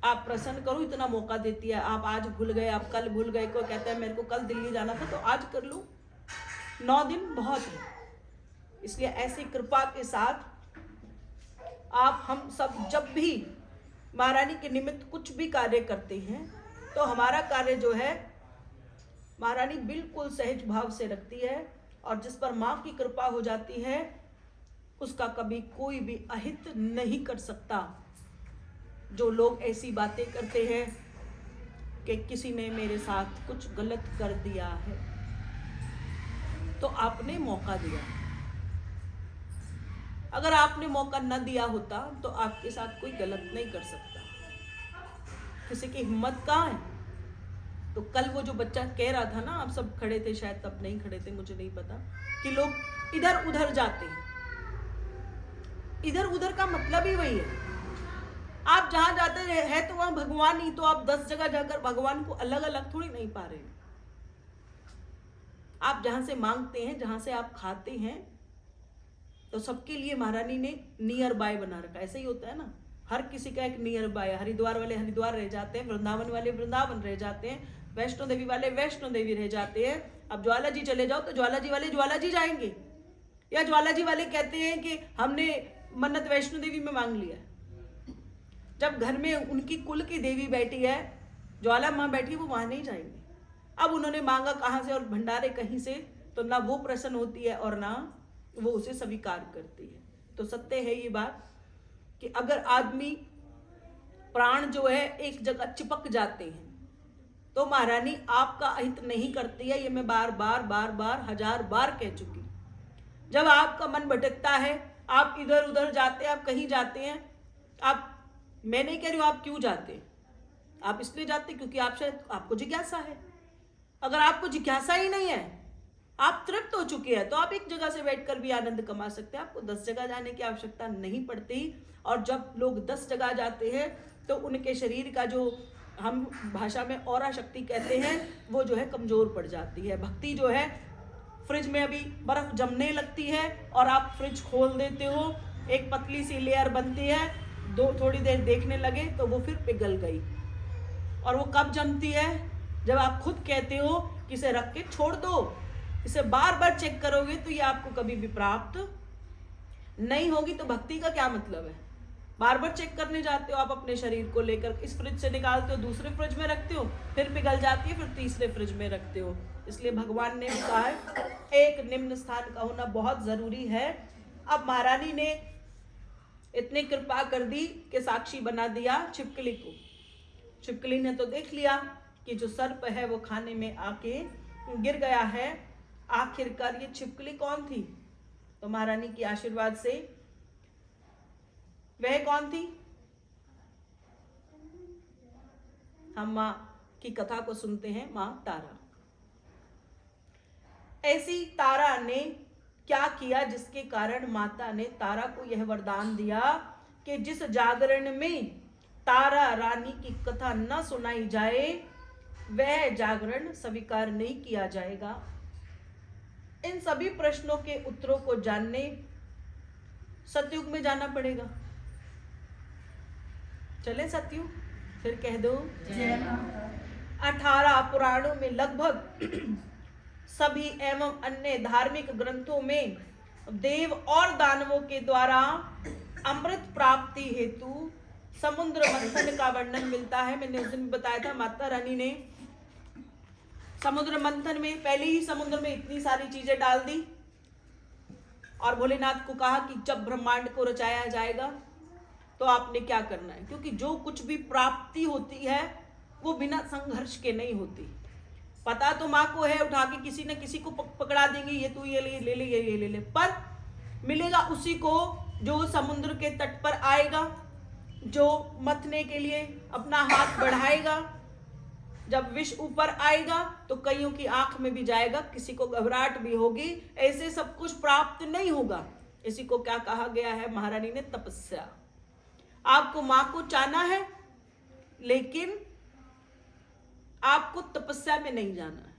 आप प्रसन्न करो इतना मौका देती है। आप आज भूल गए, आप कल भूल गए, कोई कहता है मेरे को कल दिल्ली जाना था तो आज कर लो। 9 दिन बहुत है। इसलिए ऐसी कृपा के साथ आप हम सब जब भी महारानी के निमित्त कुछ भी कार्य करते हैं तो हमारा कार्य जो है महारानी बिल्कुल सहज भाव से रखती है। और जिस पर माँ की कृपा हो जाती है उसका कभी कोई भी अहित नहीं कर सकता। जो लोग ऐसी बातें करते हैं कि किसी ने मेरे साथ कुछ गलत कर दिया है, तो आपने मौका दिया। अगर आपने मौका न दिया होता तो आपके साथ कोई गलत नहीं कर सकता। किसी की हिम्मत कहाँ है? तो कल वो जो बच्चा कह रहा था ना, आप सब खड़े थे, शायद तब नहीं खड़े थे, मुझे नहीं पता, कि लोग इधर उधर जाते हैं। इधर उधर का मतलब ही वही है। आप जहां जाते हैं तो वहां भगवान ही, तो आप 10 जगह जाकर भगवान को अलग अलग थोड़ी नहीं पा रहे। आप जहां से मांगते हैं, जहां से आप खाते हैं, तो सबके लिए महारानी ने नियर बाय बना रखा। ऐसे ही होता है ना, हर किसी का एक नियर बाय। हरिद्वार वाले हरिद्वार रह जाते हैं, वृंदावन वाले वृंदावन रह जाते हैं, वैष्णो देवी वाले वैष्णो देवी रह जाते हैं। अब ज्वाला जी चले जाओ तो ज्वाला जी वाले ज्वाला जी जाएंगे, या ज्वाला जी वाले कहते हैं कि हमने मन्नत वैष्णो देवी में मांग लिया। जब घर में उनकी कुल की देवी बैठी है, ज्वाला माँ बैठी है, वो वहां नहीं जाएंगे। अब उन्होंने मांगा कहाँ से और भंडारे कहीं से, तो ना वो प्रसन्न होती है और ना वो उसे स्वीकार करती है। तो सत्य है ये बात कि अगर आदमी प्राण जो है एक जगह चिपक जाते हैं तो महारानी आपका अहित नहीं करती है। ये मैं बार बार 1000 बार कह चुकी। जब आपका मन भटकता है, आप इधर उधर जाते हैं, आप कहीं जाते हैं, आप, मैं नहीं कह रही हूं आप क्यों जाते हैं, आप इसलिए जाते क्योंकि आप शायद आपको जिज्ञासा है। अगर आपको जिज्ञासा ही नहीं है, आप तृप्त हो चुके हैं, तो आप एक जगह से बैठकर भी आनंद कमा सकते हैं। आपको 10 जगह जाने की आवश्यकता नहीं पड़ती। और जब लोग 10 जगह जाते हैं तो उनके शरीर का जो हम भाषा में औरा शक्ति कहते हैं, वो जो है कमजोर पड़ जाती है। भक्ति जो है, फ्रिज में अभी बर्फ जमने लगती है और आप फ्रिज खोल देते हो, एक पतली सी लेयर बनती है, थोड़ी देर देखने लगे तो वो फिर पिघल गई। और वो कब जमती है? जब आप खुद कहते हो कि इसे रख के छोड़ दो, इसे बार बार चेक करोगे तो ये आपको कभी भी प्राप्त नहीं होगी। तो भक्ति का क्या मतलब है? बार बार चेक करने जाते हो आप अपने शरीर को लेकर, इस फ्रिज से निकालते हो, दूसरे फ्रिज में रखते हो, फिर पिघल जाती है, फिर तीसरे फ्रिज में रखते हो। इसलिए भगवान ने कहा है एक निम्न स्थान का होना बहुत जरूरी है। अब महारानी ने इतनी कृपा कर दी कि साक्षी बना दिया छिपकली को। छिपकली ने तो देख लिया कि जो सर्प है वो खाने में आके गिर गया है। आखिरकार ये छिपकली कौन थी? तो महारानी के आशीर्वाद से वह कौन थी? हम माँ की कथा को सुनते हैं, माँ तारा। ऐसी तारा ने क्या किया जिसके कारण माता ने तारा को यह वरदान दिया कि जिस जागरण में तारा रानी की कथा न सुनाई जाए वह जागरण स्वीकार नहीं किया जाएगा। इन सभी प्रश्नों के उत्तरों को जानने सतयुग में जाना पड़ेगा। चले सतयुग, फिर कह दो जय माता। 18 पुराणों में लगभग सभी एवं अन्य धार्मिक ग्रंथों में देव और दानवों के द्वारा अमृत प्राप्ति हेतु समुद्र मंथन का वर्णन मिलता है। मैंने उस दिन बताया था, माता रानी ने समुद्र मंथन में पहले ही समुद्र में इतनी सारी चीजें डाल दी और भोलेनाथ को कहा कि जब ब्रह्मांड को रचाया जाएगा तो आपने क्या करना है, क्योंकि जो कुछ भी प्राप्ति होती है वो बिना संघर्ष के नहीं होती। पता तो माँ को है, उठा के किसी न किसी को पकड़ा देंगे, ये तू ये ले ले ये ले ले, पर मिलेगा उसी को जो समुद्र के तट पर आएगा, जो मथने के लिए अपना हाथ बढ़ाएगा। जब विष ऊपर आएगा तो कईयों की आंख में भी जाएगा, किसी को घबराहट भी होगी, ऐसे सब कुछ प्राप्त नहीं होगा। इसी को क्या कहा गया है? महारानी ने तपस्या। आपको माँ को चाहना है, लेकिन आपको तपस्या में नहीं जाना है।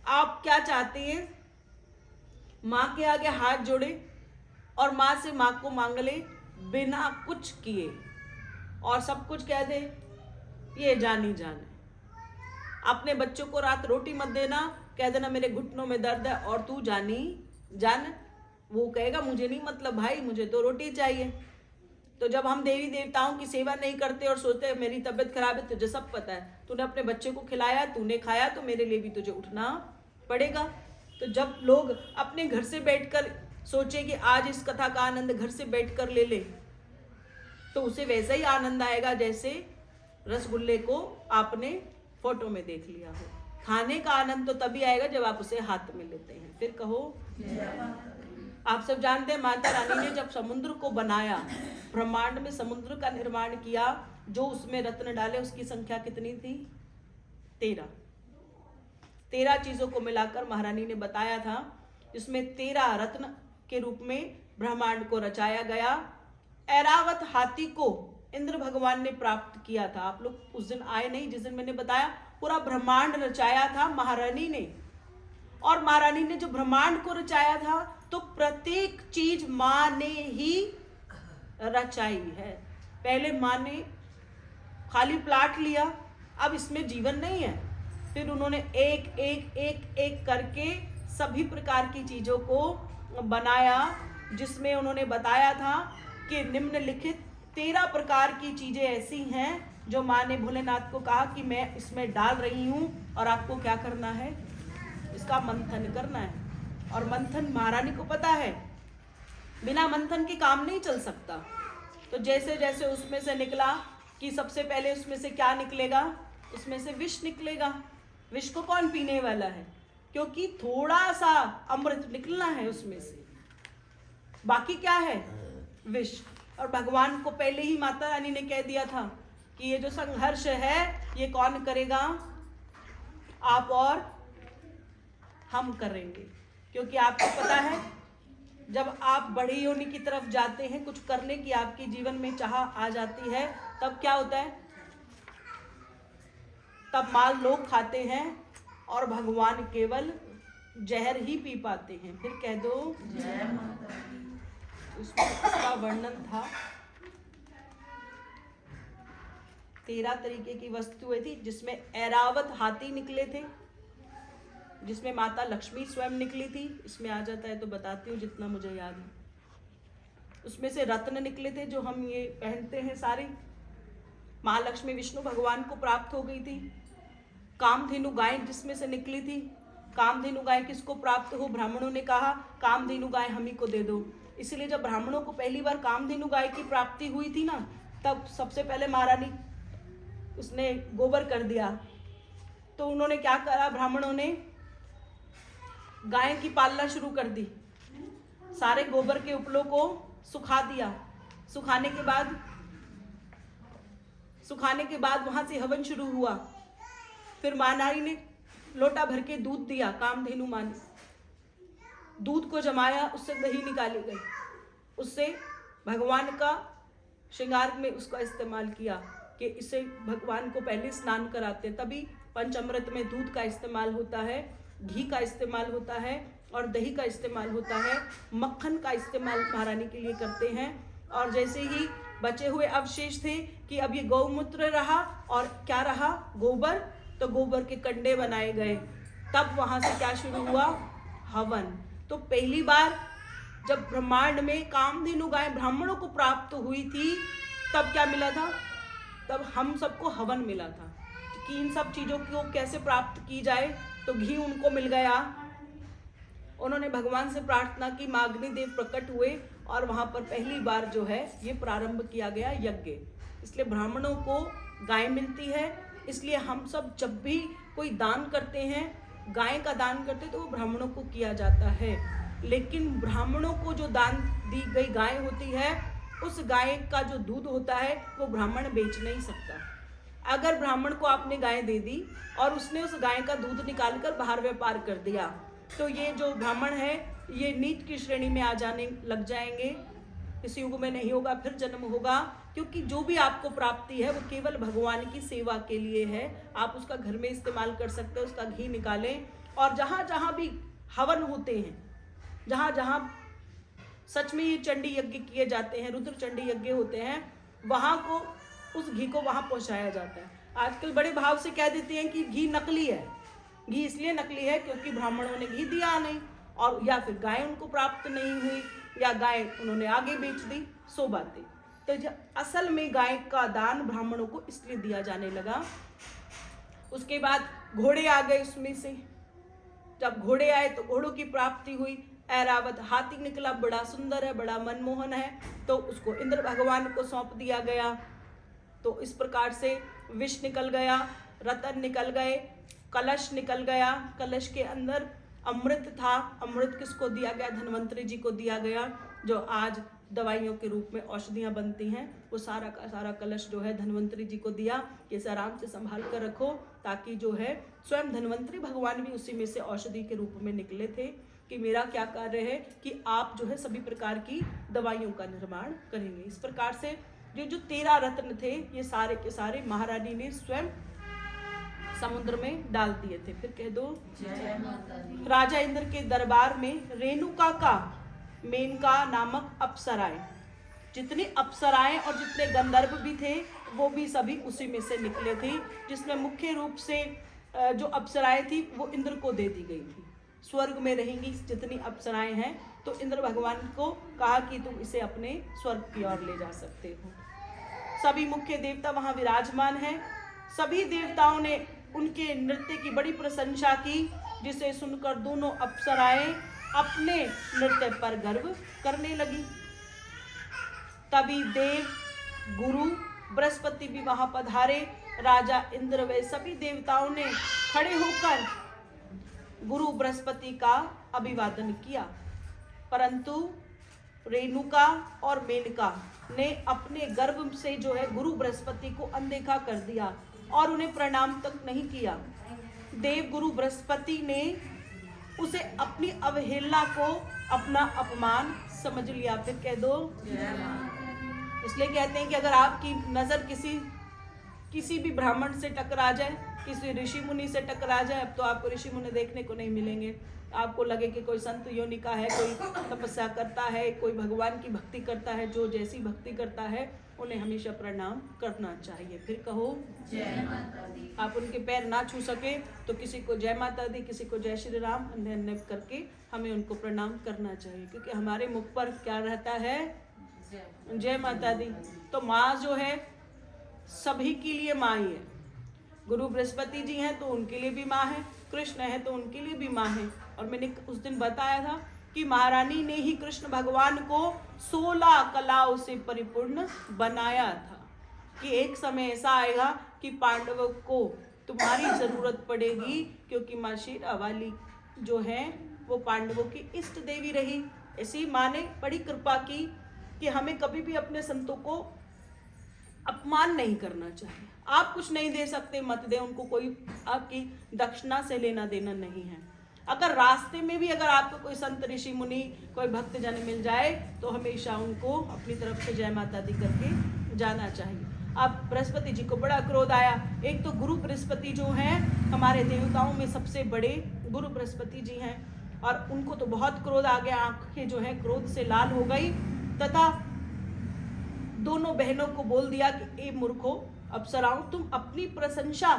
आप क्या चाहते हैं? माँ के आगे हाथ जोड़े और माँ से माँ को मांग ले बिना कुछ किए, और सब कुछ कह दे ये जानी जाने। अपने बच्चों को रात रोटी मत देना, कह देना मेरे घुटनों में दर्द है और तू जानी जान। वो कहेगा मुझे नहीं मतलब भाई, मुझे तो रोटी चाहिए। तो जब हम देवी देवताओं की सेवा नहीं करते और सोचते हैं मेरी तबीयत खराब है, तुझे सब पता है, तूने अपने बच्चे को खिलाया, तूने खाया, तो मेरे लिए भी तुझे उठना पड़ेगा। तो जब लोग अपने घर से बैठकर सोचे कि आज इस कथा का आनंद घर से बैठकर ले ले, तो उसे वैसा ही आनंद आएगा जैसे रसगुल्ले को आपने फोटो में देख लिया हो। खाने का आनंद तो तभी आएगा जब आप उसे हाथ में लेते हैं। फिर कहो। आप सब जानते हैं माता रानी ने जब समुद्र को बनाया, ब्रह्मांड में समुद्र का निर्माण किया, जो उसमें रत्न डाले उसकी संख्या कितनी थी? 13 चीजों को मिलाकर महारानी ने बताया था, जिसमें 13 रत्न के रूप में ब्रह्मांड को रचाया गया। ऐरावत हाथी को इंद्र भगवान ने प्राप्त किया था। आप लोग उस दिन आए नहीं जिस दिन मैंने बताया पूरा ब्रह्मांड रचाया था महारानी ने। और महारानी ने जो ब्रह्मांड को रचाया था तो प्रत्येक चीज माँ ने ही रचाई है। पहले माँ ने खाली प्लाट लिया, अब इसमें जीवन नहीं है, फिर उन्होंने एक एक एक एक करके सभी प्रकार की चीज़ों को बनाया, जिसमें उन्होंने बताया था कि निम्नलिखित 13 प्रकार की चीज़ें ऐसी हैं जो माँ ने भोलेनाथ को कहा कि मैं इसमें डाल रही हूँ और आपको क्या करना है, इसका मंथन करना है। और मंथन महारानी को पता है, बिना मंथन के काम नहीं चल सकता। तो जैसे जैसे उसमें से निकला कि सबसे पहले उसमें से क्या निकलेगा, उसमें से विष निकलेगा। विष को कौन पीने वाला है, क्योंकि थोड़ा सा अमृत निकलना है उसमें से, बाकी क्या है, विष। और भगवान को पहले ही माता रानी ने कह दिया था कि ये जो संघर्ष है ये कौन करेगा, आप और हम करेंगे। क्योंकि आपको पता है जब आप बड़ी योनि की तरफ जाते हैं, कुछ करने की आपके जीवन में चाह आ जाती है, तब क्या होता है, तब माल लोग खाते हैं और भगवान केवल जहर ही पी पाते हैं। फिर कह दो जय माता दी। उसमें इसका वर्णन था, 13 तरीके की वस्तुएं थी, जिसमें ऐरावत हाथी निकले थे, जिसमें माता लक्ष्मी स्वयं निकली थी। इसमें आ जाता है तो बताती हूँ जितना मुझे याद है। उसमें से रत्न निकले थे जो हम ये पहनते हैं सारे। महालक्ष्मी विष्णु भगवान को प्राप्त हो गई थी। कामधेनु गाय जिसमें से निकली थी। कामधेनु गाय किसको प्राप्त हो, ब्राह्मणों ने कहा कामधेनु गाय हम ही को दे दो। इसलिए जब ब्राह्मणों को पहली बार कामधेनु गाय की प्राप्ति हुई थी ना, तब सबसे पहले महारानी उसने गोबर कर दिया। तो उन्होंने क्या करा, ब्राह्मणों ने गाय की पालना शुरू कर दी। सारे गोबर के उपलों को सुखा दिया। सुखाने के बाद वहां से हवन शुरू हुआ। फिर माँ नारी ने लोटा भर के दूध दिया, कामधेनु माँ ने दूध को जमाया, उससे दही निकाली गई। उससे भगवान का श्रृंगार में उसका इस्तेमाल किया कि इसे भगवान को पहले स्नान कराते, तभी पंचामृत में दूध का इस्तेमाल होता है, घी का इस्तेमाल होता है और दही का इस्तेमाल होता है। मक्खन का इस्तेमाल महारानी के लिए करते हैं। और जैसे ही बचे हुए अवशेष थे कि अब ये गौमूत्र रहा और क्या रहा, गोबर, तो गोबर के कंडे बनाए गए। तब वहां से क्या शुरू हुआ, हवन। तो पहली बार जब ब्रह्मांड में कामधेनु गाय ब्राह्मणों को प्राप्त हुई थी, तब क्या मिला था, तब हम सबको हवन मिला था कि इन सब चीज़ों को कैसे प्राप्त की जाए। तो घी उनको मिल गया। उन्होंने भगवान से प्रार्थना की, माँ अग्निदेव प्रकट हुए और वहाँ पर पहली बार जो है ये प्रारंभ किया गया यज्ञ। इसलिए ब्राह्मणों को गाय मिलती है। इसलिए हम सब जब भी कोई दान करते हैं, गाय का दान करते हैं, तो वो ब्राह्मणों को किया जाता है। लेकिन ब्राह्मणों को जो दान दी गई गाय होती है, उस गाय का जो दूध होता है वो ब्राह्मण बेच नहीं सकता। अगर ब्राह्मण को आपने गाय दे दी और उसने उस गाय का दूध निकालकर बाहर व्यापार कर दिया, तो ये जो ब्राह्मण है ये नीच की श्रेणी में आ जाने लग जाएंगे। इस युग में नहीं होगा, फिर जन्म होगा। क्योंकि जो भी आपको प्राप्ति है वो केवल भगवान की सेवा के लिए है। आप उसका घर में इस्तेमाल कर सकते हैं, उसका घी निकालें। और जहाँ जहाँ भी हवन होते हैं, जहाँ जहाँ सच में ये चंडी यज्ञ किए जाते हैं, रुद्र चंडी यज्ञ होते हैं, वहाँ को उस घी को वहाँ पहुँचाया जाता है। आजकल बड़े भाव से कह देते हैं कि घी नकली है। घी इसलिए नकली है क्योंकि ब्राह्मणों ने घी दिया नहीं, और या फिर गाय उनको प्राप्त नहीं हुई, या गाय उन्होंने आगे बेच दी, सो बातें। तो असल में गाय का दान ब्राह्मणों को इसलिए दिया जाने लगा। उसके बाद घोड़े आ गए उसमें से। जब घोड़े आए तो घोड़ों की प्राप्ति हुई। ऐरावत हाथी निकला, बड़ा सुंदर है, बड़ा मनमोहन है, तो उसको इंद्र भगवान को सौंप दिया गया। तो इस प्रकार से विष निकल गया, रतन निकल गए, कलश निकल गया। कलश के अंदर अमृत था। अमृत किसको दिया गया, धन्वंतरी जी को दिया गया, जो आज दवाइयों के रूप में औषधियाँ बनती हैं। वो सारा का सारा कलश जो है धन्वंतरी जी को दिया कि इसे आराम से संभाल कर रखो, ताकि जो है स्वयं धन्वंतरी भगवान भी उसी में से औषधि के रूप में निकले थे कि मेरा क्या कार्य है कि आप जो है सभी प्रकार की दवाइयों का निर्माण करेंगे। इस प्रकार से जो 13 रत्न थे, ये सारे के सारे महारानी ने स्वयं समुद्र में डाल दिए थे। फिर कह दो जय माता दी। राजा इंद्र के दरबार में रेणुका का, मेनका नामक अप्सराएं, जितनी अप्सराएं और जितने गंधर्व भी थे वो भी सभी उसी में से निकले थे, जिसमें मुख्य रूप से जो अप्सराएं थी वो इंद्र को दे दी गई थी। स्वर्ग में रहेंगी जितनी अप्सराएं हैं, तो इंद्र भगवान को कहा कि तुम इसे अपने स्वर्ग की ओर ले जा सकते हो। सभी मुख्य देवता वहां विराजमान हैं। सभी देवताओं ने उनके नृत्य की बड़ी प्रशंसा की, जिसे सुनकर दोनों अप्सराएं अपने नृत्य पर गर्व करने लगी। तभी देव गुरु बृहस्पति भी वहां पधारे। राजा इंद्र व सभी देवताओं ने खड़े होकर गुरु बृहस्पति का अभिवादन किया, परंतु रेणुका और मेनका ने अपने गर्व से जो है गुरु बृहस्पति को अनदेखा कर दिया और उन्हें प्रणाम तक नहीं किया। देव गुरु बृहस्पति ने उसे अपनी अवहेलना को अपना अपमान समझ लिया। फिर कह दो जय माता। इसलिए कहते हैं कि अगर आपकी नजर किसी भी ब्राह्मण से टकरा जाए, किसी ऋषि मुनि से टकरा जाए, अब तो आपको ऋषि मुनि देखने को नहीं मिलेंगे। आपको लगे कि कोई संत योनि का है, कोई तपस्या करता है, कोई भगवान की भक्ति करता है, जो जैसी भक्ति करता है उन्हें हमेशा प्रणाम करना चाहिए। फिर कहो जय माता दी। आप उनके पैर ना छू सके तो किसी को जय माता दी, किसी को जय श्री राम अन्य अन्य करके हमें उनको प्रणाम करना चाहिए, क्योंकि हमारे मुख पर क्या रहता है, जय माता दी। तो माँ जो है सभी के लिए माँ ही है। गुरु बृहस्पति जी हैं तो उनके लिए भी माँ है, कृष्ण है तो उनके लिए भी माँ है। और मैंने उस दिन बताया था कि महारानी ने ही कृष्ण भगवान को 16 कलाओं से परिपूर्ण बनाया था, कि एक समय ऐसा आएगा कि पांडवों को तुम्हारी जरूरत पड़ेगी, क्योंकि माँ शेरावाली जो है वो पांडवों की इष्ट देवी रही। ऐसी माँ ने बड़ी कृपा की कि हमें कभी भी अपने संतों को अपमान नहीं करना चाहिए। आप कुछ नहीं दे सकते, मत दे उनको, कोई आपकी दक्षिणा से लेना देना नहीं है। अगर रास्ते में भी अगर आपको कोई संत ऋषि मुनि कोई भक्त जन मिल जाए तो हमेशा उनको अपनी तरफ से जय माता दी करके जाना चाहिए। अब बृहस्पति जी को बड़ा क्रोध आया। एक तो गुरु बृहस्पति जो हैं हमारे देवताओं में सबसे बड़े गुरु बृहस्पति जी हैं, और उनको तो बहुत क्रोध आ गया, आंखें जो है क्रोध से लाल हो गई, तथा दोनों बहनों को बोल दिया कि ए मूर्खो अप्सराओं, तुम अपनी प्रशंसा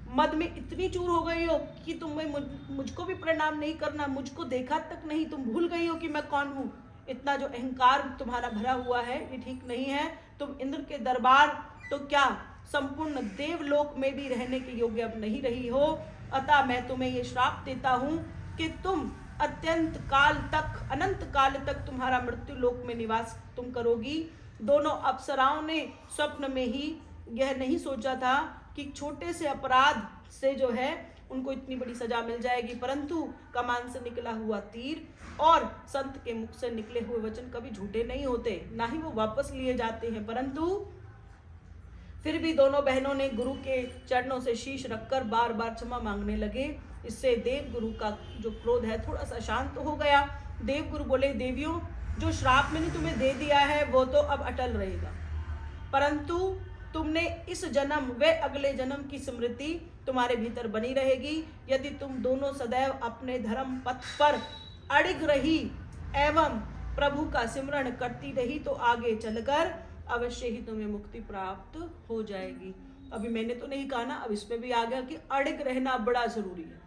मद में इतनी चूर हो गई हो कि तुम्हें मुझको भी प्रणाम नहीं करना, मुझको देखा तक नहीं, तुम भूल गई हो कि मैं कौन हूँ। इतना जो अहंकार तुम्हारा भरा हुआ है ये ठीक नहीं है। तुम इंद्र के दरबार तो क्या संपूर्ण देवलोक में भी रहने के योग्य अब नहीं रही हो। अतः मैं तुम्हें ये श्राप देता हूँ कि तुम अत्यंत काल तक, अनंत काल तक तुम्हारा मृत्यु लोक में निवास तुम करोगी। दोनों अप्सराओं ने स्वप्न में ही यह नहीं सोचा था कि छोटे से अपराध से जो है उनको इतनी बड़ी सजा मिल जाएगी, परंतु कमान से निकला हुआ तीर और संत के मुख से निकले हुए वचन कभी झूठे नहीं होते, ना ही वो वापस लिए जाते हैं। परंतु फिर भी दोनों बहनों ने गुरु के चरणों से शीश रखकर बार बार क्षमा मांगने लगे। इससे देव गुरु का जो क्रोध है थोड़ा सा शांत हो गया। देव गुरु बोले, देवियों, जो श्राप मैंने तुम्हें दे दिया है वो तो अब अटल रहेगा, परंतु तुमने इस जन्म व अगले जन्म की स्मृति तुम्हारे भीतर बनी रहेगी। यदि तुम दोनों सदैव अपने धर्म पथ पर अड़िग रही एवं प्रभु का सिमरण करती रही तो आगे चलकर अवश्य ही तुम्हें मुक्ति प्राप्त हो जाएगी। अभी मैंने तो नहीं कहा ना, अब इसमें भी आ गया कि अड़िग रहना बड़ा जरूरी है।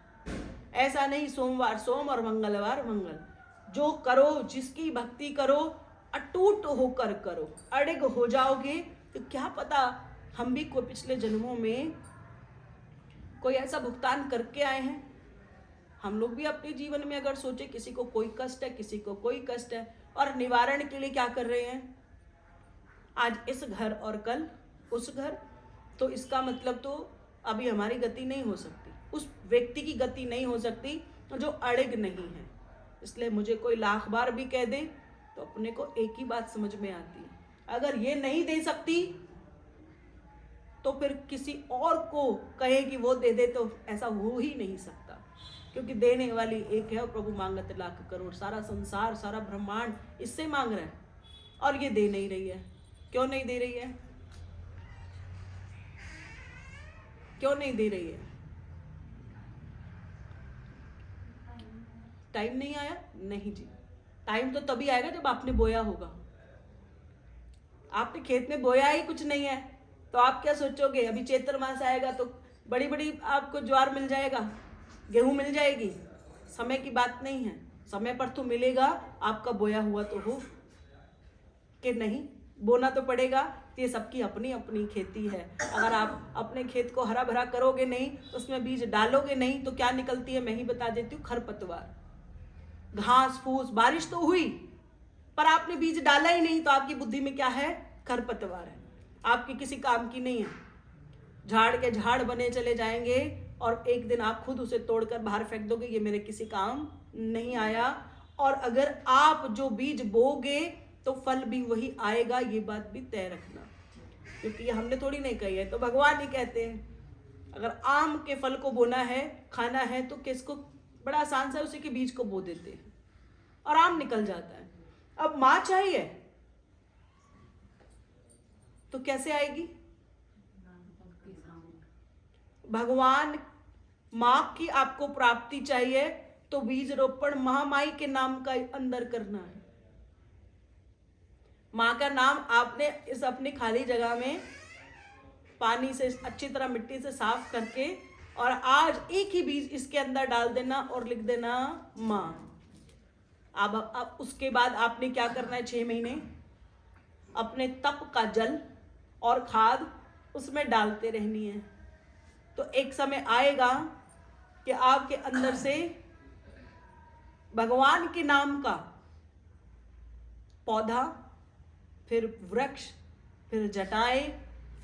ऐसा नहीं सोमवार सोम और मंगलवार मंगल, जो करो जिसकी भक्ति करो अटूट होकर करो। अड़िग हो जाओगे तो क्या पता हम भी कोई पिछले जन्मों में कोई ऐसा भुगतान करके आए हैं। हम लोग भी अपने जीवन में अगर सोचे किसी को कोई कष्ट है, किसी को कोई कष्ट है, और निवारण के लिए क्या कर रहे हैं, आज इस घर और कल उस घर, तो इसका मतलब तो अभी हमारी गति नहीं हो सकती, उस व्यक्ति की गति नहीं हो सकती जो अड़िग नहीं है। इसलिए मुझे कोई लाख बार भी कह दे तो अपने को एक ही बात समझ में आती है, अगर ये नहीं दे सकती तो फिर किसी और को कहे कि वो दे दे, तो ऐसा हो ही नहीं सकता, क्योंकि देने वाली एक है और प्रभु मांगत लाख करोड़। सारा संसार, सारा ब्रह्मांड इससे मांग रहा है और ये दे नहीं रही है। क्यों नहीं दे रही है? क्यों नहीं दे रही है? टाइम नहीं आया? नहीं जी, टाइम तो तभी आएगा जब आपने बोया होगा। आपने खेत में बोया ही कुछ नहीं है तो आप क्या सोचोगे अभी चैत्र मास आएगा तो बड़ी बड़ी आपको ज्वार मिल जाएगा, गेहूं मिल जाएगी, समय की बात नहीं है। समय पर तो मिलेगा, आपका बोया हुआ तो हो कि नहीं, बोना तो पड़ेगा। ये सबकी अपनी अपनी खेती है। अगर आप अपने खेत को हरा भरा करोगे नहीं, उसमें बीज डालोगे नहीं, तो क्या निकलती है मैं ही बता देती हूँ, खरपतवार, घास फूस। बारिश तो हुई पर आपने बीज डाला ही नहीं, तो आपकी बुद्धि में क्या है, खरपतवार है, आपकी किसी काम की नहीं है। झाड़ के झाड़ बने चले जाएंगे और एक दिन आप खुद उसे तोड़कर बाहर फेंक दोगे, ये मेरे किसी काम नहीं आया। और अगर आप जो बीज बोगे तो फल भी वही आएगा, ये बात भी तय रखना, क्योंकि ये हमने थोड़ी नहीं कही है, तो भगवान ही कहते हैं। अगर आम के फल को बोना है, खाना है, तो किसको, बड़ा आसान सा उसी के बीज को बो देते हैं और आम निकल जाता है। अब मां चाहिए तो कैसे आएगी, भगवान मां की आपको प्राप्ति चाहिए तो बीज रोपण महामाई के नाम का अंदर करना है। मां का नाम आपने इस अपनी खाली जगह में पानी से अच्छी तरह मिट्टी से साफ करके, और आज एक ही बीज इसके अंदर डाल देना और लिख देना मां। अब उसके बाद आपने क्या करना है, 6 महीने अपने तप का जल और खाद उसमें डालते रहनी है। तो एक समय आएगा कि आपके अंदर से भगवान के नाम का पौधा, फिर वृक्ष, फिर जटाएं,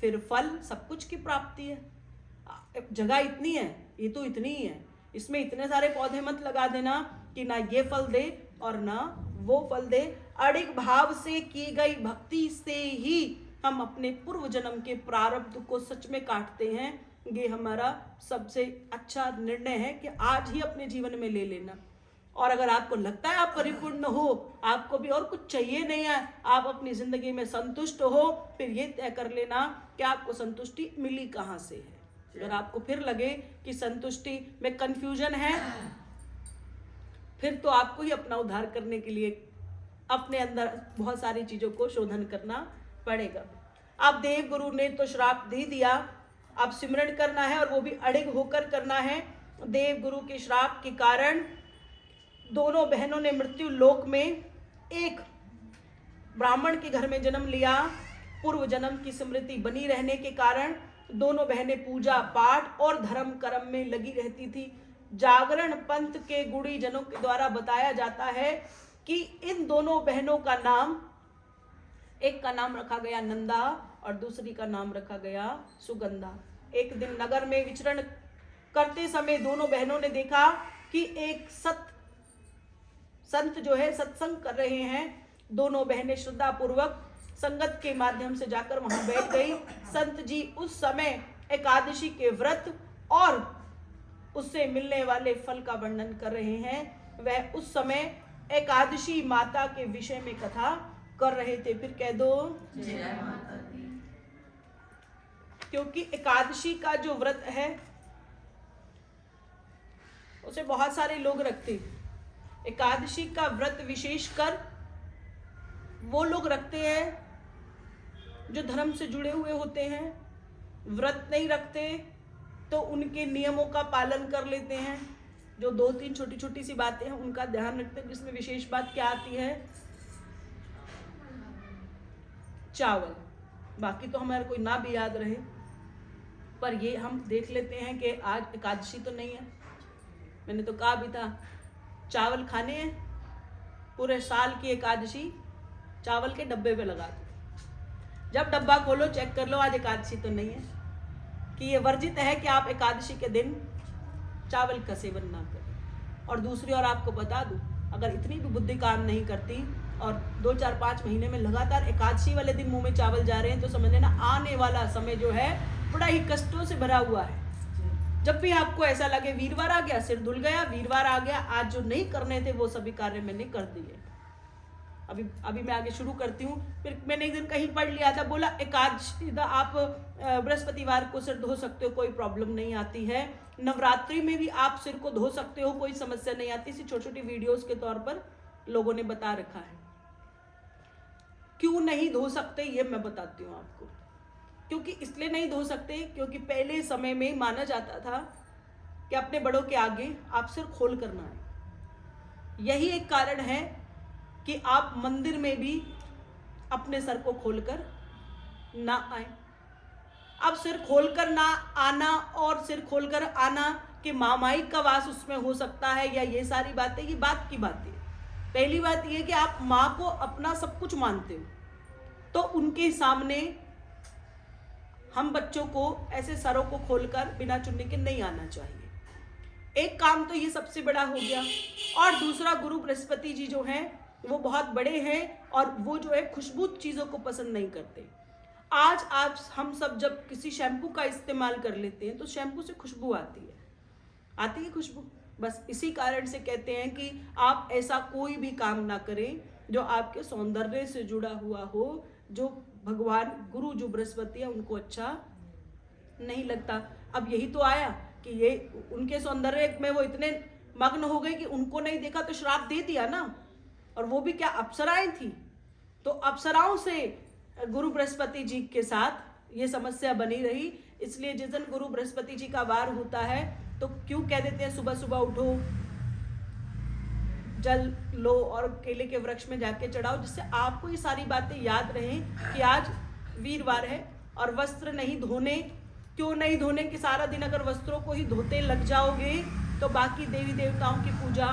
फिर फल, सब कुछ की प्राप्ति है। जगह इतनी है, ये तो इतनी ही है, इसमें इतने सारे पौधे मत लगा देना कि ना ये फल दे और ना वो फल दे। अड़िग भाव से की गई भक्ति से ही हम अपने पूर्व जन्म के प्रारब्ध को सच में काटते हैं। ये हमारा सबसे अच्छा निर्णय है कि आज ही अपने जीवन में ले लेना। और अगर आपको लगता है आप परिपूर्ण हो, आपको भी और कुछ चाहिए नहीं है, आप अपनी जिंदगी में संतुष्ट हो, फिर ये तय कर लेना कि आपको संतुष्टि मिली कहाँ से है। अगर आपको फिर लगे कि संतुष्टि में कंफ्यूजन है, फिर तो आपको ही अपना उद्धार करने के लिए अपने अंदर बहुत सारी चीजों को शोधन करना पड़ेगा। आप देव गुरु ने तो श्राप दे दिया, आप सिमरन करना है और वो भी अड़िग होकर करना है। देव गुरु के श्राप के कारण दोनों बहनों ने मृत्यु लोक में एक ब्राह्मण के घर में जन्म लिया। पूर्व जन्म की स्मृति बनी रहने के कारण दोनों बहनें पूजा पाठ और धर्म कर्म में लगी रहती थी। जागरण पंथ के गुणी जनों के द्वारा बताया जाता है कि इन दोनों बहनों का नाम, एक का नाम रखा गया नंदा और दूसरी का नाम रखा गया सुगंधा। एक दिन नगर में विचरण करते समय दोनों बहनों ने देखा कि एक संत जो है सत्संग कर रहे हैं। दोनों बहनें श्रद्धा पूर्वक संगत के माध्यम से जाकर वहां बैठ गई। संत जी उस समय एकादशी के व्रत और उससे मिलने वाले फल का वर्णन कर रहे हैं। वह उस समय एकादशी माता के विषय में कथा कर रहे थे। फिर कह दो जय माता दी। क्योंकि एकादशी का जो व्रत है उसे बहुत सारे लोग रखते हैं। एकादशी का व्रत विशेषकर वो लोग रखते हैं जो धर्म से जुड़े हुए होते हैं। व्रत नहीं रखते तो उनके नियमों का पालन कर लेते हैं। जो 2-3 छोटी छोटी सी बातें हैं उनका ध्यान रखते हैं। जिसमें विशेष बात क्या आती है, चावल। बाकी तो हमारे कोई ना भी याद रहे, पर ये हम देख लेते हैं कि आज एकादशी तो नहीं है। मैंने तो कहा भी था चावल खाने हैं, पूरे साल की एकादशी चावल के डब्बे पे लगा दो। जब डब्बा खोलो चेक कर लो आज एकादशी तो नहीं है, कि ये वर्जित है कि आप एकादशी के दिन चावल का सेवन ना करें। और दूसरी ओर आपको बता दूं, अगर इतनी भी बुद्धि काम नहीं करती और 2-4-5 महीने में लगातार एकादशी वाले दिन मुंह में चावल जा रहे हैं, तो समझ लेना आने वाला समय जो है बड़ा ही कष्टों से भरा हुआ है। जब भी आपको ऐसा लगे वीरवार आ गया, सिर धुल गया, वीरवार आ गया, आज जो नहीं करने थे वो सभी कार्य मैंने कर दिए। अभी मैं आगे शुरू करती हूँ। फिर मैंने एक दिन कहीं पढ़ लिया था, बोला एकादशी आप बृहस्पतिवार को सिर धो सकते हो, कोई प्रॉब्लम नहीं आती है। नवरात्रि में भी आप सिर को धो सकते हो, कोई समस्या नहीं आती। इसी छोटी छोटी वीडियोस के तौर पर लोगों ने बता रखा है। क्यों नहीं धो सकते ये मैं बताती हूँ आपको। क्योंकि इसलिए नहीं धो सकते क्योंकि पहले समय में माना जाता था कि अपने बड़ों के आगे आप सिर खोल कर ना आए। यही एक कारण है कि आप मंदिर में भी अपने सर को खोलकर ना आए। अब सिर खोलकर ना आना और सिर खोलकर आना कि मामाई का वास उसमें हो सकता है या ये सारी बातें, ये बात की बातें। पहली बात ये कि आप माँ को अपना सब कुछ मानते हो, तो उनके सामने हम बच्चों को ऐसे सरों को खोलकर बिना चुन्नी के नहीं आना चाहिए। एक काम तो ये सबसे बड़ा हो गया। और दूसरा, गुरु बृहस्पति जी जो हैं वो बहुत बड़े हैं और वो जो है खुशबू चीज़ों को पसंद नहीं करते। आज आप हम सब जब किसी शैम्पू का इस्तेमाल कर लेते हैं तो शैम्पू से खुशबू आती है खुशबू। बस इसी कारण से कहते हैं कि आप ऐसा कोई भी काम ना करें जो आपके सौंदर्य से जुड़ा हुआ हो, जो भगवान गुरु जो बृहस्पति है उनको अच्छा नहीं लगता। अब यही तो आया कि ये उनके सौंदर्य में वो इतने मग्न हो गए कि उनको नहीं देखा तो श्राप दे दिया ना। और वो भी क्या, अप्सराएं थी। तो अप्सराओं से गुरु बृहस्पति जी के साथ ये समस्या बनी रही। इसलिए जिस दिन गुरु बृहस्पति जी का वार होता है तो क्यों कह देते हैं सुबह सुबह उठो, जल लो और केले के वृक्ष में जाके चढ़ाओ, जिससे आपको ये सारी बातें याद रहें कि आज वीरवार है। और वस्त्र नहीं धोने, क्यों नहीं धोने कि सारा दिन अगर वस्त्रों को ही धोते लग जाओगे तो बाकी देवी देवताओं की पूजा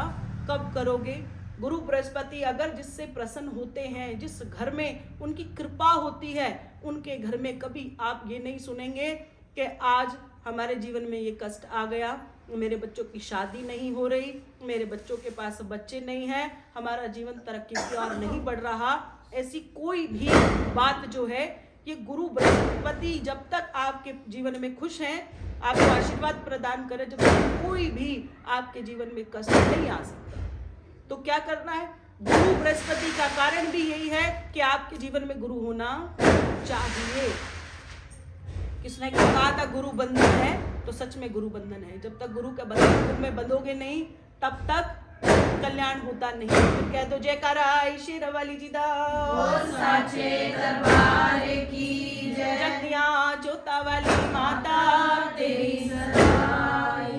कब करोगे। गुरु बृहस्पति अगर जिससे प्रसन्न होते हैं, जिस घर में उनकी कृपा होती है, उनके घर में कभी आप ये नहीं सुनेंगे कि आज हमारे जीवन में ये कष्ट आ गया, मेरे बच्चों की शादी नहीं हो रही, मेरे बच्चों के पास बच्चे नहीं हैं, हमारा जीवन तरक्की की ओर नहीं बढ़ रहा। ऐसी कोई भी बात जो है, ये गुरु बृहस्पति जब तक आपके जीवन में खुश हैं, आपको आशीर्वाद प्रदान करे, जब तक कोई भी आपके जीवन में कष्ट नहीं आ सकता। तो क्या करना है, गुरु बृहस्पति का कारण भी यही है कि आपके जीवन में गुरु होना चाहिए। किसने कहा था गुरु बंधन है, तो सच में गुरु बंधन है। जब तक गुरु के बंधन में बंधोगे नहीं तब तक कल्याण होता नहीं। तो कह दो जयकारा शेर वाली जी दा, साचे दरबार की जय, जगदिया जोता वाली माता तेरी सराय।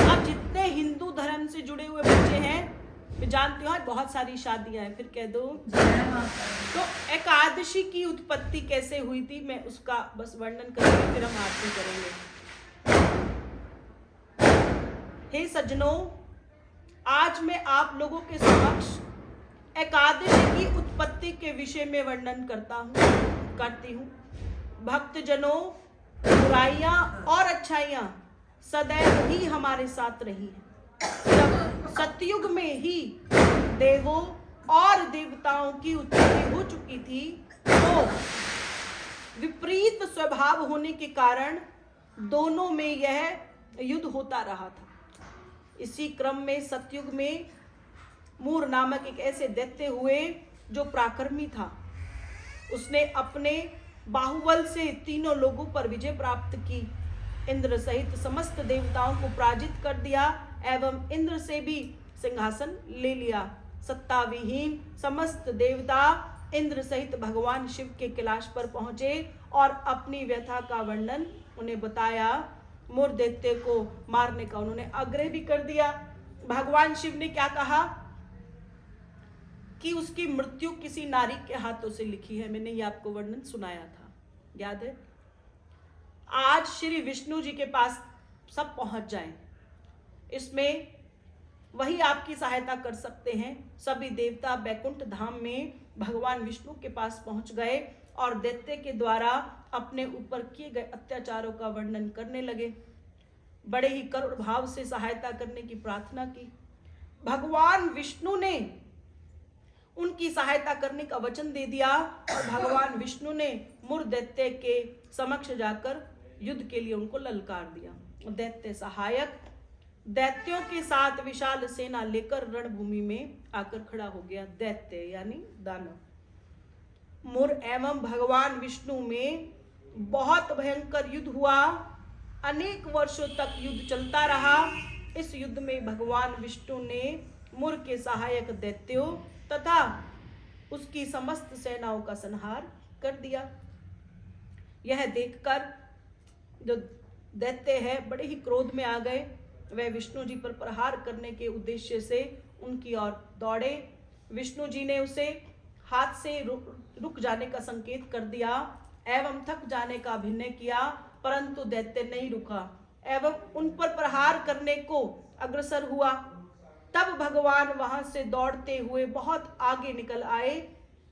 अब जितने हिंदू धर्म से जुड़े हुए बच्चे हैं, मैं जानती हूँ बहुत सारी शादियां हैं, फिर कह दो जय माता दी। तो एकादशी की उत्पत्ति कैसे हुई थी, मैं उसका बस वर्णन करूंगी, फिर हम आरती करेंगे। हे सज्जनों, आज मैं आप लोगों के समक्ष एकादशी की उत्पत्ति के विषय में वर्णन करती हूँ। भक्तजनों, बुराइयां और अच्छाइयां सदैव ही हमारे साथ रही हैं। जब सतयुग में ही देवों और देवताओं की उत्पत्ति हो चुकी थी तो विपरीत स्वभाव होने के कारण दोनों में यह युद्ध होता रहा था। इसी क्रम में सतयुग में मूर नामक एक ऐसे दैत्य हुए जो पराक्रमी था। उसने अपने बाहुबल से तीनों लोगों पर विजय प्राप्त की, इंद्र सहित समस्त देवताओं को पराजित कर दिया एवं इंद्र से भी सिंहासन ले लिया। सत्ता विहीन समस्त देवता इंद्र सहित भगवान शिव के कैलाश पर पहुंचे और अपनी व्यथा का वर्णन उन्हें बताया। मूर दैत्य को मारने का उन्होंने आग्रह भी कर दिया। भगवान शिव ने क्या कहा कि उसकी मृत्यु किसी नारी के हाथों से लिखी है। मैंने ये आपको वर्णन सुनाया था, याद है। आज श्री विष्णु जी के पास सब पहुंच जाएं, इसमें वही आपकी सहायता कर सकते हैं। सभी देवता बैकुंठ धाम में भगवान विष्णु के पास पहुंच गए और दैत्य के द्वारा अपने ऊपर किए गए अत्याचारों का वर्णन करने लगे। बड़े ही करुण भाव से सहायता करने की प्रार्थना की। भगवान विष्णु ने उनकी सहायता करने का वचन दे दिया और भगवान विष्णु ने मूर दैत्य के समक्ष जाकर युद्ध के लिए उनको ललकार दिया। दैत्य सहायक दैत्यों के साथ विशाल सेना लेकर रणभूमि में आकर खड़ा हो गया। दैत्य यानी दानव। मूर एवं भगवान विष्णु में बहुत भयंकर युद्ध हुआ। अनेक वर्षों तक युद्ध चलता रहा। इस युद्ध में भगवान विष्णु ने मूर के सहायक दैत्यों तथा उसकी समस्त सेनाओं का संहार कर दिया। यह देखकर जो दैत्य है बड़े ही क्रोध में आ गए। वह विष्णु जी पर प्रहार करने के उद्देश्य से उनकी ओर दौड़े। विष्णु जी ने उसे हाथ से रुक जाने का संकेत कर दिया एवं थक जाने का अभिनय किया, परंतु दैत्य नहीं रुका एवं उन पर प्रहार करने को अग्रसर हुआ। तब भगवान वहां से दौड़ते हुए बहुत आगे निकल आए।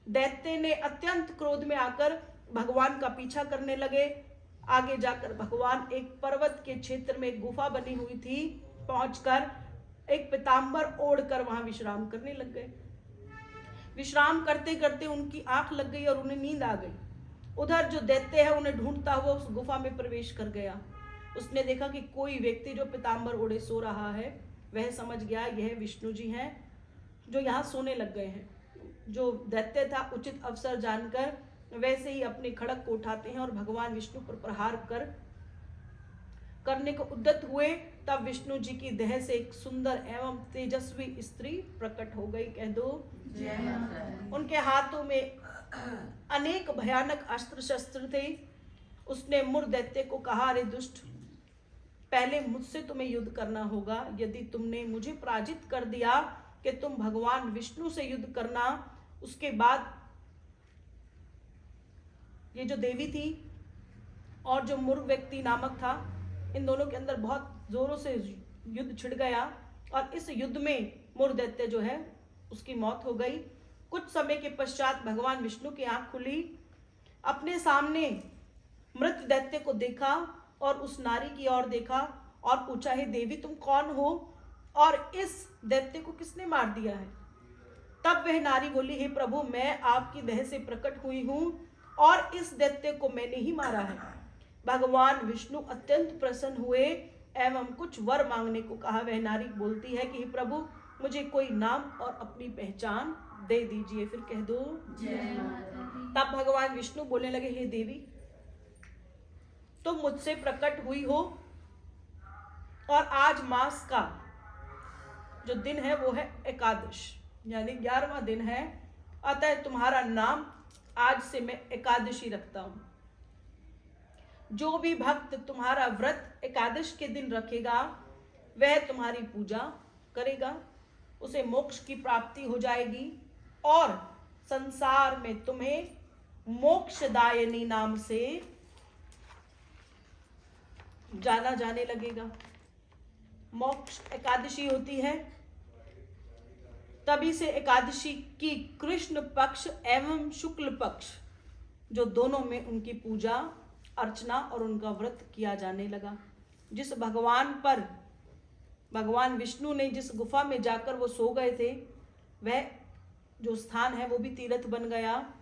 दैत्य ने अत्यंत क्रोध में आकर भगवान का पीछा करने लगे। आगे जाकर भगवान एक पर्वत के क्षेत्र में एक गुफा बनी हुई थी, पहुंचकर एक पीताम्बर ओढ़कर वहां विश्राम करने लग गए। विश्राम करते करते उनकी आंख लग गई और उन्हें नींद आ गई। उधर जो दैत्य है उन्हें ढूंढता हुआ उस गुफा में प्रवेश कर गया। उसने देखा कि कोई व्यक्ति जो पीताम्बर ओढ़े सो रहा है, वह समझ गया यह विष्णु जी हैं जो यहाँ सोने लग गए हैं। जो दैत्य था उचित अवसर जानकर वैसे ही अपने खड़ग को उठाते हैं और भगवान विष्णु पर प्रहार करने को उद्यत हुए। तब विष्णु जी की देह से एक सुंदर एवं तेजस्वी स्त्री प्रकट हो गई। कह दो जय माता दी। उनके हाथों में अनेक भयानक अस्त्र शस्त्र थे। उसने मुर दैत्य को कहा, अरे दुष्ट, पहले मुझसे तुम्हें युद्ध करना होगा। यदि तुमने मुझे पराजित कर दिया कि तुम भगवान विष्णु से युद्ध करना, उसके बाद ये जो देवी थी और जो मुर व्यक्ति नामक था, इन दोनों के अंदर बहुत जोरों से युद्ध छिड़ गया और इस युद्ध में मुर दैत्य जो है उसकी मौत हो गई। कुछ समय के पश्चात भगवान विष्णु की आंख खुली। अपने सामने मृत दैत्य को देखा और उस नारी की ओर देखा और पूछा, हे देवी, तुम कौन हो और इस दैत्य को किसने मार दिया है? तब वह नारी बोली, हे प्रभु, मैं आपकी देह से प्रकट हुई हूँ और इस दैत्य को मैंने ही मारा है। भगवान विष्णु अत्यंत प्रसन्न हुए एवं कुछ वर मांगने को कहा। वह नारी बोलती है कि हे प्रभु, मुझे कोई नाम और अपनी पहचान दे दीजिए। फिर कह दो जय माता दी। तब भगवान विष्णु बोलने लगे, हे देवी, तुम मुझसे प्रकट हुई हो और आज मास का जो दिन है वो है एकादश, यानी 11वां दिन है। अतः तुम्हारा नाम आज से मैं एकादशी रखता हूं। जो भी भक्त तुम्हारा व्रत एकादश के दिन रखेगा वह तुम्हारी पूजा करेगा, उसे मोक्ष की प्राप्ति हो जाएगी और संसार में तुम्हें मोक्षदायिनी नाम से जाना जाने लगेगा। मोक्ष एकादशी होती है, तभी से एकादशी की कृष्ण पक्ष एवं शुक्ल पक्ष जो दोनों में उनकी पूजा अर्चना और उनका व्रत किया जाने लगा। जिस भगवान पर भगवान विष्णु ने जिस गुफा में जाकर वो सो गए थे, वह जो स्थान है वो भी तीर्थ बन गया।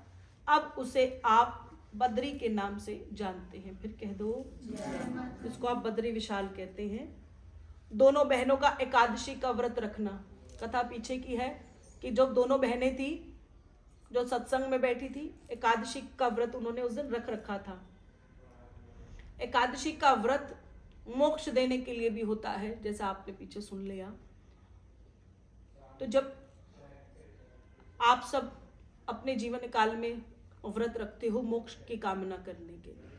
अब उसे आप बद्री के नाम से जानते हैं। फिर कह दो, इसको आप बद्री विशाल कहते हैं। दोनों बहनों का एकादशी का व्रत रखना। कथा पीछे की है कि जब दोनों बहनें थी जो सत्संग में बैठी थी, एकादशी का व्रत उन्होंने उस दिन रख रखा था। एकादशी का व्रत मोक्ष देने के लिए भी होता है, जैसा आपने पीछे सुन लिया। तो जब आप सब अपने जीवन काल में व्रत रखते हो मोक्ष की कामना करने के लिए,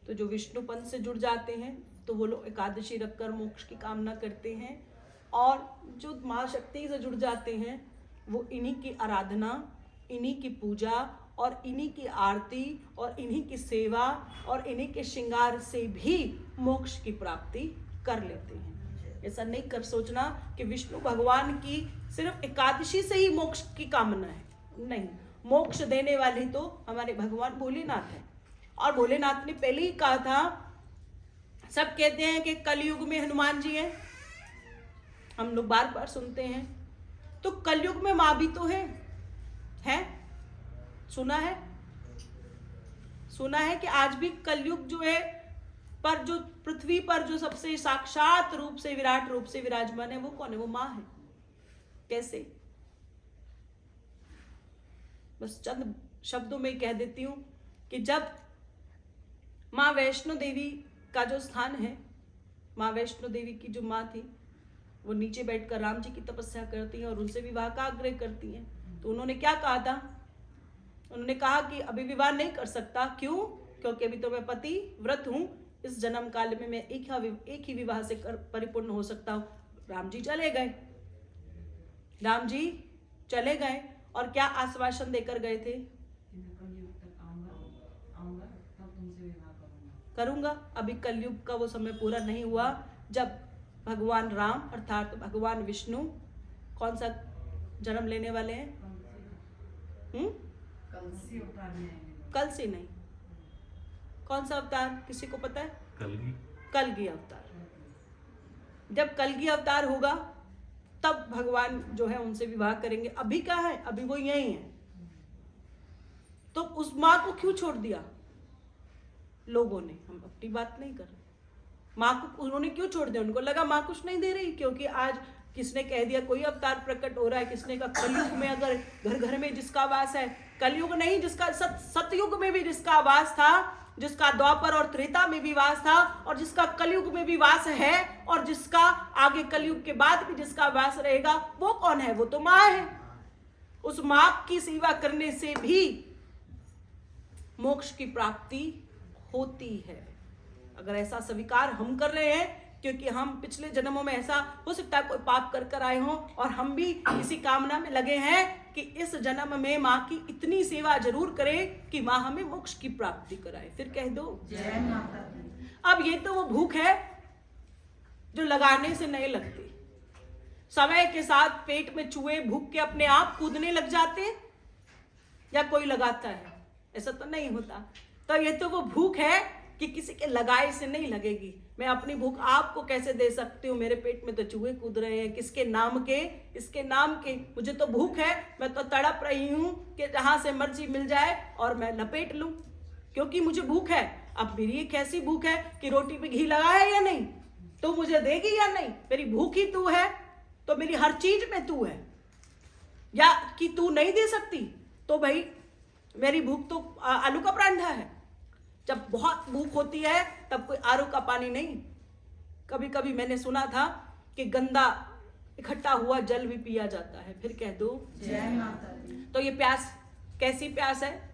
तो जो विष्णु पंथ से जुड़ जाते हैं तो वो लोग एकादशी रखकर मोक्ष की कामना करते हैं, और जो महाशक्ति से जुड़ जाते हैं वो इन्हीं की आराधना, इन्हीं की पूजा और इन्हीं की आरती और इन्हीं की सेवा और इन्हीं के श्रृंगार से भी मोक्ष की प्राप्ति कर लेते हैं। ऐसा नहीं कर सोचना कि विष्णु भगवान की सिर्फ एकादशी से ही मोक्ष की कामना है, नहीं। मोक्ष देने वाले तो हमारे भगवान भोलेनाथ हैं, और भोलेनाथ ने पहले ही कहा था, सब कहते हैं कि कलयुग में हनुमान जी हैं, हम लोग बार बार सुनते हैं, तो कलयुग में माँ भी तो है? सुना है कि आज भी कलयुग जो है पर जो पृथ्वी पर जो सबसे साक्षात रूप से विराट रूप से विराजमान है वो कौन है? वो माँ है। कैसे? बस चंद शब्दों में कह देती हूं कि जब माँ वैष्णो देवी का जो स्थान है, माँ वैष्णो देवी की जो माँ थी वो नीचे बैठकर राम जी की तपस्या करती हैं और उनसे विवाह का आग्रह करती हैं। तो उन्होंने क्या कहा था? उन्होंने कहा कि अभी विवाह नहीं कर सकता। क्यों? क्योंकि अभी तो मैं पति व्रत हूँ, इस जन्म काल में मैं एक ही विवाह से परिपूर्ण हो सकता हूँ। राम जी चले गए, राम जी चले गए और क्या आश्वासन देकर गए थे? करूंगा। अभी कलयुग का वो समय पूरा नहीं हुआ जब भगवान राम अर्थात भगवान विष्णु कौन सा जन्म लेने वाले हैं? कल से नहीं, कौन सा अवतार किसी को पता है? कलगी अवतार। जब कलगी अवतार होगा तब भगवान जो है उनसे विवाह करेंगे। अभी क्या है? अभी वो यही है। तो उस माँ को क्यों छोड़ दिया लोगों ने? हम अपनी बात नहीं कर रहे। माँ को उन्होंने क्यों छोड़ दिया? उनको लगा माँ कुछ नहीं दे रही, क्योंकि आज किसने कह दिया कोई अवतार प्रकट हो रहा है, किसने का कलयुग में अगर घर घर में जिसका वास है, कलयुग नहीं जिसका सतयुग में भी जिसका वास था, जिसका द्वापर और त्रेता में भी वास था, और जिसका कलयुग में भी वास है, और जिसका आगे कलयुग के बाद भी जिसका वास रहेगा, वो कौन है? वो तो माँ है। उस माँ की सेवा करने से भी मोक्ष की प्राप्ति होती है। अगर ऐसा स्वीकार हम कर रहे हैं, क्योंकि हम पिछले जन्मों में ऐसा हो सकता है कोई पाप कर कर आए हों, और हम भी इसी कामना में लगे हैं कि इस जन्म में माँ की इतनी सेवा जरूर करें कि माँ हमें मोक्ष की प्राप्ति कराए, फिर कह दो जय माता दी। अब ये तो वो भूख है जो लगाने से नहीं लगती। समय के साथ पेट में चूहे भूख के अपने आप कूदने लग जाते हैं, या कोई लगाता है? ऐसा तो नहीं होता। तो ये तो वो भूख है कि किसी के लगाए से नहीं लगेगी। मैं अपनी भूख आपको कैसे दे सकती हूँ? मेरे पेट में तो चूहे कूद रहे हैं, किसके नाम के? इसके नाम के। मुझे तो भूख है, मैं तो तड़प रही हूँ कि जहां से मर्जी मिल जाए और मैं लपेट लूं, क्योंकि मुझे भूख है। अब मेरी एक ऐसी भूख है कि रोटी पे घी लगा है या नहीं, तो मुझे देगी या नहीं? मेरी भूख ही तू है, तो मेरी हर चीज में तू है। या कि तू नहीं दे सकती, तो भाई मेरी भूख तो आलू का परांठा है। जब बहुत भूख होती है तब कोई आरू का पानी नहीं। कभी कभी मैंने सुना था कि गंदा इकट्ठा हुआ जल भी पिया जाता है, फिर कह दो जय माता दी। तो ये प्यास कैसी प्यास है?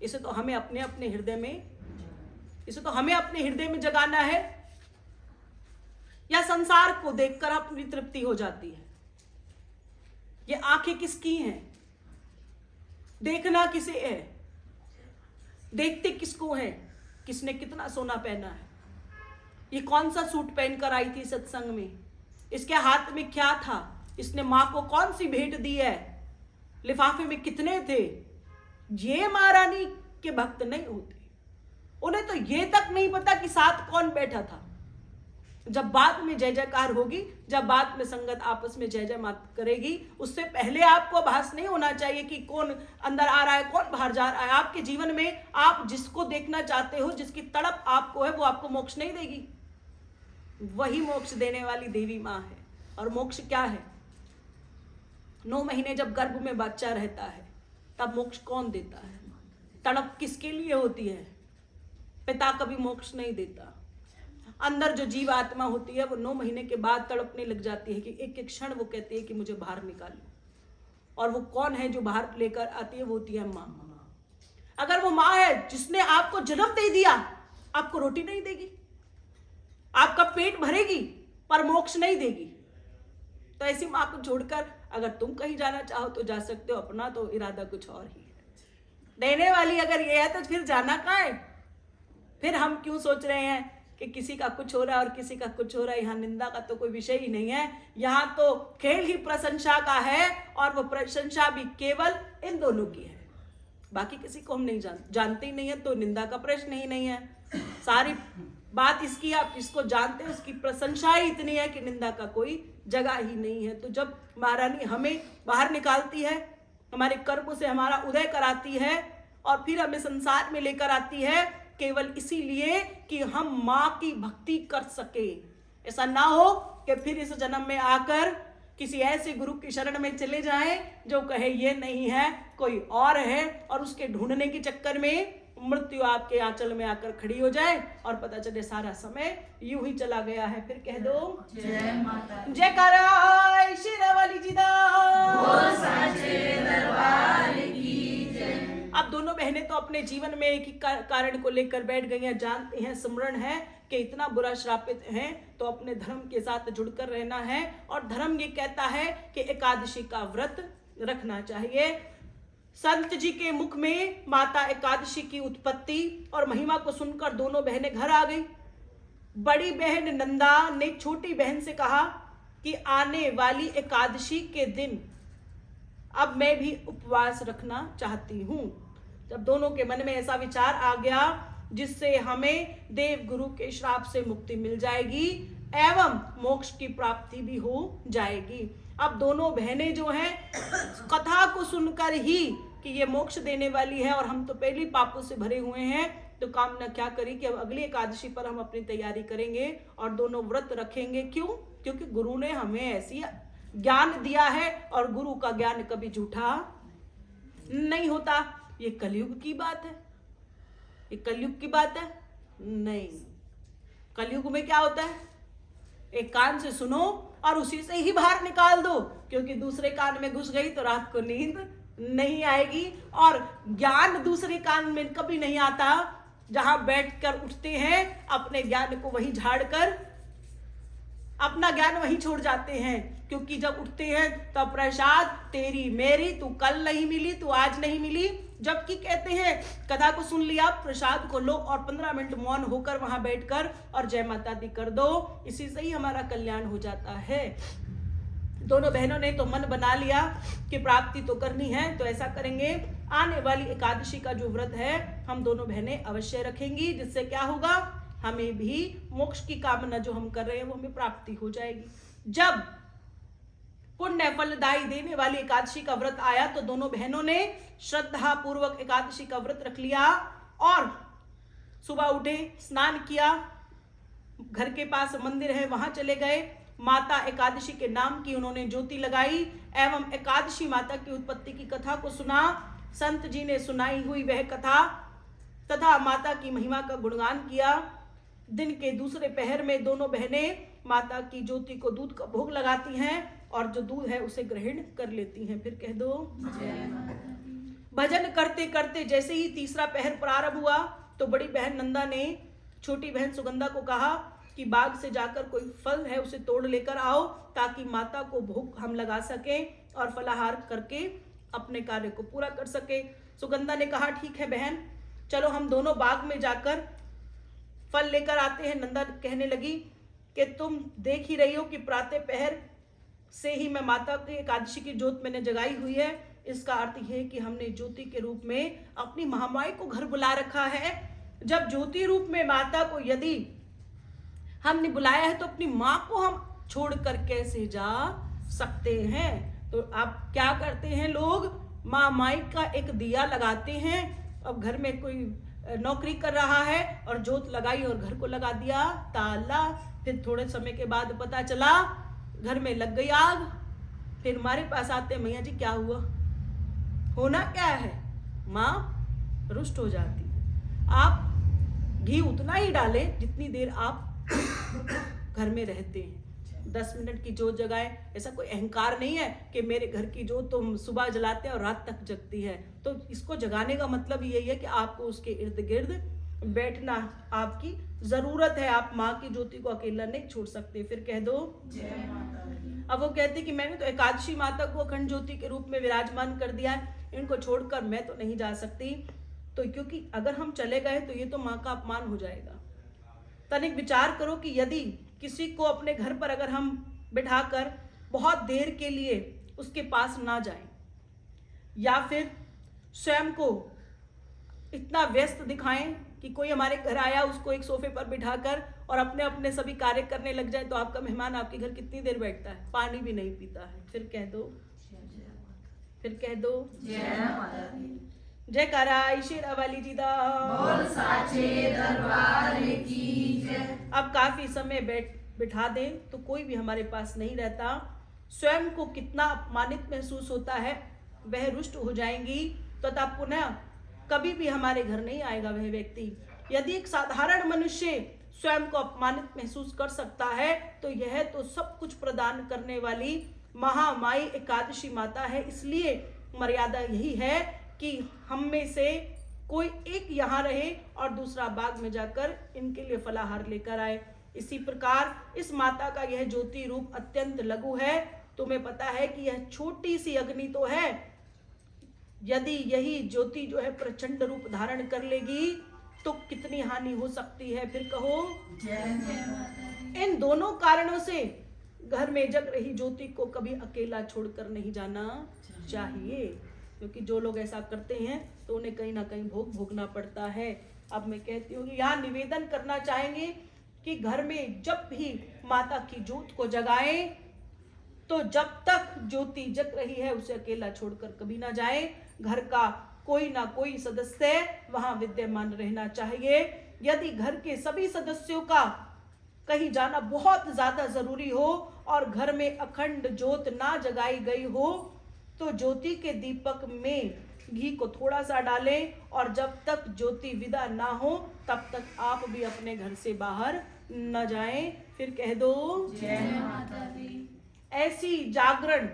इसे तो हमें अपने अपने हृदय में जगाना है, या संसार को देखकर अपनी तृप्ति हो जाती है? ये आंखें किसकी हैं? देखना किसे है? देखते किसको है? किसने कितना सोना पहना है? ये कौन सा सूट पहनकर आई थी सत्संग में? इसके हाथ में क्या था? इसने माँ को कौन सी भेंट दी है? लिफाफे में कितने थे? ये महारानी के भक्त नहीं होते। उन्हें तो ये तक नहीं पता कि साथ कौन बैठा था। जब बाद में जय जयकार होगी, जब बाद में संगत आपस में जय जय मात करेगी, उससे पहले आपको आभास नहीं होना चाहिए कि कौन अंदर आ रहा है, कौन बाहर जा रहा है। आपके जीवन में आप जिसको देखना चाहते हो, जिसकी तड़प आपको है, वो आपको मोक्ष नहीं देगी। वही मोक्ष देने वाली देवी माँ है। और मोक्ष क्या है? 9 महीने जब गर्भ में बच्चा रहता है, तब मोक्ष कौन देता है? तड़प किसके लिए होती है? पिता कभी मोक्ष नहीं देता। अंदर जो जीव आत्मा होती है वो 9 महीने के बाद तड़पने लग जाती है कि एक एक क्षण वो कहती है कि मुझे बाहर निकालो। और वो कौन है जो बाहर लेकर आती है? वो होती है माँ। अगर वो माँ है जिसने आपको जन्म दे दिया, आपको रोटी नहीं देगी, आपका पेट भरेगी पर मोक्ष नहीं देगी। तो ऐसी माँ को छोड़कर अगर तुम कहीं जाना चाहो तो जा सकते हो, अपना तो इरादा कुछ और ही है। देने वाली अगर ये है तो फिर जाना कहाँ है? फिर हम क्यों सोच रहे हैं कि किसी का कुछ हो रहा है और किसी का कुछ हो रहा है? यहाँ निंदा का तो कोई विषय ही नहीं है। यहाँ तो खेल ही प्रशंसा का है, और वो प्रशंसा भी केवल इन दोनों की है। बाकी किसी को हम नहीं जानते ही नहीं है, तो निंदा का प्रश्न ही नहीं है। सारी बात इसकी, आप इसको जानते हैं, उसकी प्रशंसा ही इतनी है कि निंदा का कोई जगह ही नहीं है। तो जब महारानी हमें बाहर निकालती है, हमारे कर्मों से हमारा उदय कराती है, और फिर हमें संसार में लेकर आती है, केवल इसीलिए कि हम माँ की भक्ति कर सके। ऐसा ना हो कि फिर इस जन्म में आकर किसी ऐसे गुरु की शरण में चले जाएं जो कहे ये नहीं है, कोई और है, और उसके ढूंढने के चक्कर में मृत्यु आपके आंचल में आकर खड़ी हो जाए और पता चले सारा समय यूं ही चला गया है। फिर कह दो जय माता दी। जयकारा शेरावाली जी दा। बोल साचे दरबार की जय। अब दोनों बहनें तो अपने जीवन में एक ही कारण को लेकर बैठ गई हैं, जानती हैं, स्मरण है कि इतना बुरा श्रापित हैं तो अपने धर्म के साथ जुड़कर रहना है। और धर्म ये कहता है कि एकादशी का व्रत रखना चाहिए। संत जी के मुख में माता एकादशी की उत्पत्ति और महिमा को सुनकर दोनों बहनें घर आ गई। बड़ी बहन नंदा ने छोटी बहन से कहा कि आने वाली एकादशी के दिन अब मैं भी उपवास रखना चाहती हूँ। जब दोनों के मन में ऐसा विचार आ गया जिससे हमें देव गुरु के श्राप से मुक्ति मिल जाएगी एवं मोक्ष की प्राप्ति भी हो जाएगी। अब दोनों बहनें जो हैं कथा को सुनकर ही कि ये मोक्ष देने वाली है और हम तो पहले पापों से भरे हुए हैं, तो कामना क्या करी कि अब अगली एकादशी पर हम अपनी तैयारी करेंगे और दोनों व्रत रखेंगे। क्यों? क्योंकि गुरु ने हमें ऐसी ज्ञान दिया है और गुरु का ज्ञान कभी झूठा नहीं होता। ये कलयुग की बात है, ये कलयुग की बात है नहीं। कलयुग में क्या होता है, एक कान से सुनो और उसी से ही बाहर निकाल दो, क्योंकि दूसरे कान में घुस गई तो रात को नींद नहीं आएगी। और ज्ञान दूसरे कान में कभी नहीं आता, जहां बैठकर उठते हैं अपने ज्ञान को वहीं झाड़कर अपना ज्ञान वहीं छोड़ जाते हैं। क्योंकि जब उठते हैं तब प्रसाद तेरी मेरी, तू कल नहीं मिली, तू आज नहीं मिली। जबकि कहते हैं कथा को सुन लिया, प्रसाद को लो और 15 मिनट मौन होकर वहां बैठकर और जय माता दी कर दो, इसी से ही हमारा कल्याण हो जाता है। दोनों बहनों ने तो मन बना लिया कि प्राप्ति तो करनी है, तो ऐसा करेंगे, आने वाली एकादशी का जो व्रत है हम दोनों बहनें अवश्य रखेंगी, जिससे क्या होगा, हमें भी मोक्ष की कामना जो हम कर रहे हैं वो हमें प्राप्ति हो जाएगी। जब पुण्य फलदायी देने वाली एकादशी का व्रत आया तो दोनों बहनों ने श्रद्धा पूर्वक एकादशी का व्रत रख लिया और सुबह उठे, स्नान किया, घर के पास मंदिर है वहां चले गए, माता एकादशी के नाम की उन्होंने ज्योति लगाई एवं एकादशी माता की उत्पत्ति की कथा को सुना। संत जी ने सुनाई हुई वह कथा तथा माता की महिमा का गुणगान किया। दिन के दूसरे पहर में दोनों बहनें माता की ज्योति को दूध का भोग लगाती हैं और जो दूध है उसे ग्रहण कर लेती हैं। फिर कह दो भजन करते करते जैसे ही तीसरा पहर प्रारंभ हुआ तो बड़ी बहन नंदा ने छोटी बहन सुगंधा को कहा कि बाग से जाकर कोई फल है उसे तोड़ लेकर आओ ताकि माता को भोग हम लगा सके और फलाहार करके अपने कार्य को पूरा कर सके। सुगंधा ने कहा ठीक है बहन, चलो हम दोनों बाग में जाकर फल लेकर आते हैं। नंदा कहने लगी कि तुम देख ही रही हो कि प्रातः पहर से ही मैं माता की एकादशी की ज्योत मैंने जगाई हुई है। इसका अर्थ यह है कि हमने ज्योति के रूप में अपनी महामाई को घर बुला रखा है। जब ज्योति रूप में माता को यदि हमने बुलाया है तो अपनी माँ को हम छोड़ कर कैसे जा सकते हैं। तो आप क्या करते हैं, लोग माँ माई का एक दिया लगाते हैं। अब घर में कोई नौकरी कर रहा है और जोत लगाई और घर को लगा दिया ताला, फिर थोड़े समय के बाद पता चला घर में लग गई आग। फिर हमारे पास आते हैं, मैया जी क्या हुआ, होना क्या है। माँ रुष्ट हो जाती है। आप घी उतना ही डालें जितनी देर आप घर में रहते हैं। 10 मिनट की जोत जगाए, ऐसा कोई अहंकार नहीं है कि मेरे घर की जोत तो सुबह जलाते हैं और रात तक जगती है। तो इसको जगाने का मतलब यही है कि आपको उसके इर्द गिर्द बैठना आपकी जरूरत है। आप माँ की ज्योति को अकेला नहीं छोड़ सकते। फिर कह दो जय माता दी। अब वो कहते कि मैंने तो एकादशी माता को अखंड ज्योति के रूप में विराजमान कर दिया है, इनको छोड़कर मैं तो नहीं जा सकती। तो क्योंकि अगर हम चले गए तो ये तो माँ का अपमान हो जाएगा। तनिक विचार करो कि यदि किसी को अपने घर पर अगर हम बिठाकर बहुत देर के लिए उसके पास ना जाएं या फिर स्वयं को इतना व्यस्त दिखाएं कि कोई हमारे घर आया उसको एक सोफे पर बिठाकर और अपने अपने सभी कार्य करने लग जाए, तो आपका मेहमान आपके घर कितनी देर बैठता है, पानी भी नहीं पीता है। फिर कह दो, फिर कह दो जय माता दी। जयकारा शेरा वाली जी दा बोल साचे दरबार की जय। अब काफी समय बिठा दें तो कोई भी हमारे पास नहीं रहता। स्वयं को कितना अपमानित महसूस होता है, वह रुष्ट हो जाएंगी तथा पुनः कभी भी हमारे घर नहीं आएगा वह व्यक्ति। यदि एक साधारण मनुष्य स्वयं को अपमानित महसूस कर सकता है तो यह तो सब कुछ प्रदान करने वाली महामाई एकादशी माता है। इसलिए मर्यादा यही है कि हम में से कोई एक यहाँ रहे और दूसरा बाग में जाकर इनके लिए फलाहार लेकर आए। इसी प्रकार इस माता का यह ज्योति रूप अत्यंत लघु है। तुम्हें पता है कि यह छोटी सी अग्नि तो है, यदि यही ज्योति जो है प्रचंड रूप धारण कर लेगी तो कितनी हानि हो सकती है। फिर कहो जय माता दी। इन दोनों कारणों से घर में जग रही ज्योति को कभी अकेला छोड़कर नहीं जाना चाहिए, क्योंकि जो लोग ऐसा करते हैं तो उन्हें कहीं ना कहीं भोग भोगना पड़ता है। अब मैं कहती हूँ कि यहाँ निवेदन करना चाहेंगे कि घर में जब भी माता की ज्योत को जगाएं तो जब तक ज्योति जग रही है उसे अकेला छोड़कर कभी ना जाए। घर का कोई ना कोई सदस्य वहां विद्यमान रहना चाहिए। यदि घर के सभी सदस्यों का कहीं जाना बहुत ज्यादा जरूरी हो और घर में अखंड ज्योत ना जगाई गई हो तो ज्योति के दीपक में घी को थोड़ा सा डालें और जब तक ज्योति विदा ना हो तब तक आप भी अपने घर से बाहर न जाएं। फिर कह दो जय माता दी। ऐसी जागरण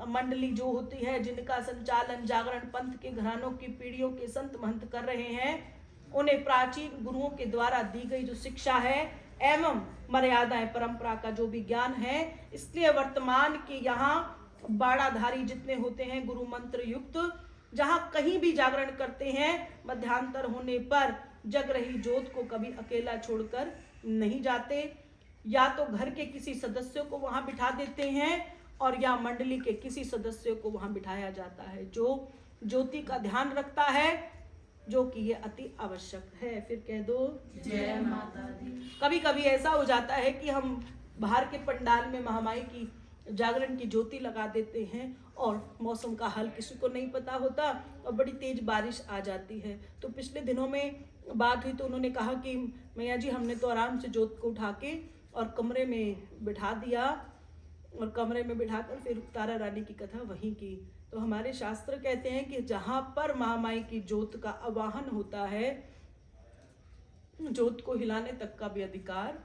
मंडली जो होती है, जिनका संचालन जागरण पंथ के घरानों की पीढ़ियों के संत महंत कर रहे हैं, उन्हें प्राचीन गुरुओं के द्वारा दी गई जो शिक्षा है एवं मर्यादाएं परंपरा का जो भी ज्ञान है, इसलिए वर्तमान के यहाँ बाड़ाधारी जितने होते हैं गुरु मंत्र युक्त, जहां कहीं भी जागरण करते हैं मध्यांतर होने पर जग रही ज्योत को कभी अकेला छोड़कर नहीं जाते। या तो घर के किसी सदस्यों को वहां बिठा देते हैं और या मंडली के किसी सदस्यों को वहां बिठाया जाता है जो ज्योति का ध्यान रखता है, जो कि ये अति आवश्यक है। फिर कह दो जय माता दी। कभी कभी ऐसा हो जाता है कि हम बाहर के पंडाल में महामाई की जागरण की ज्योति लगा देते हैं और मौसम का हाल किसी को नहीं पता होता और बड़ी तेज बारिश आ जाती है। तो पिछले दिनों में बात हुई तो उन्होंने कहा कि मैया जी हमने तो आराम से ज्योत को उठा के और कमरे में बिठा दिया और कमरे में बिठाकर फिर तारा रानी की कथा वहीं की। तो हमारे शास्त्र कहते हैं कि जहां पर महामाई की ज्योत का आवाहन होता है, ज्योत को हिलाने तक का भी अधिकार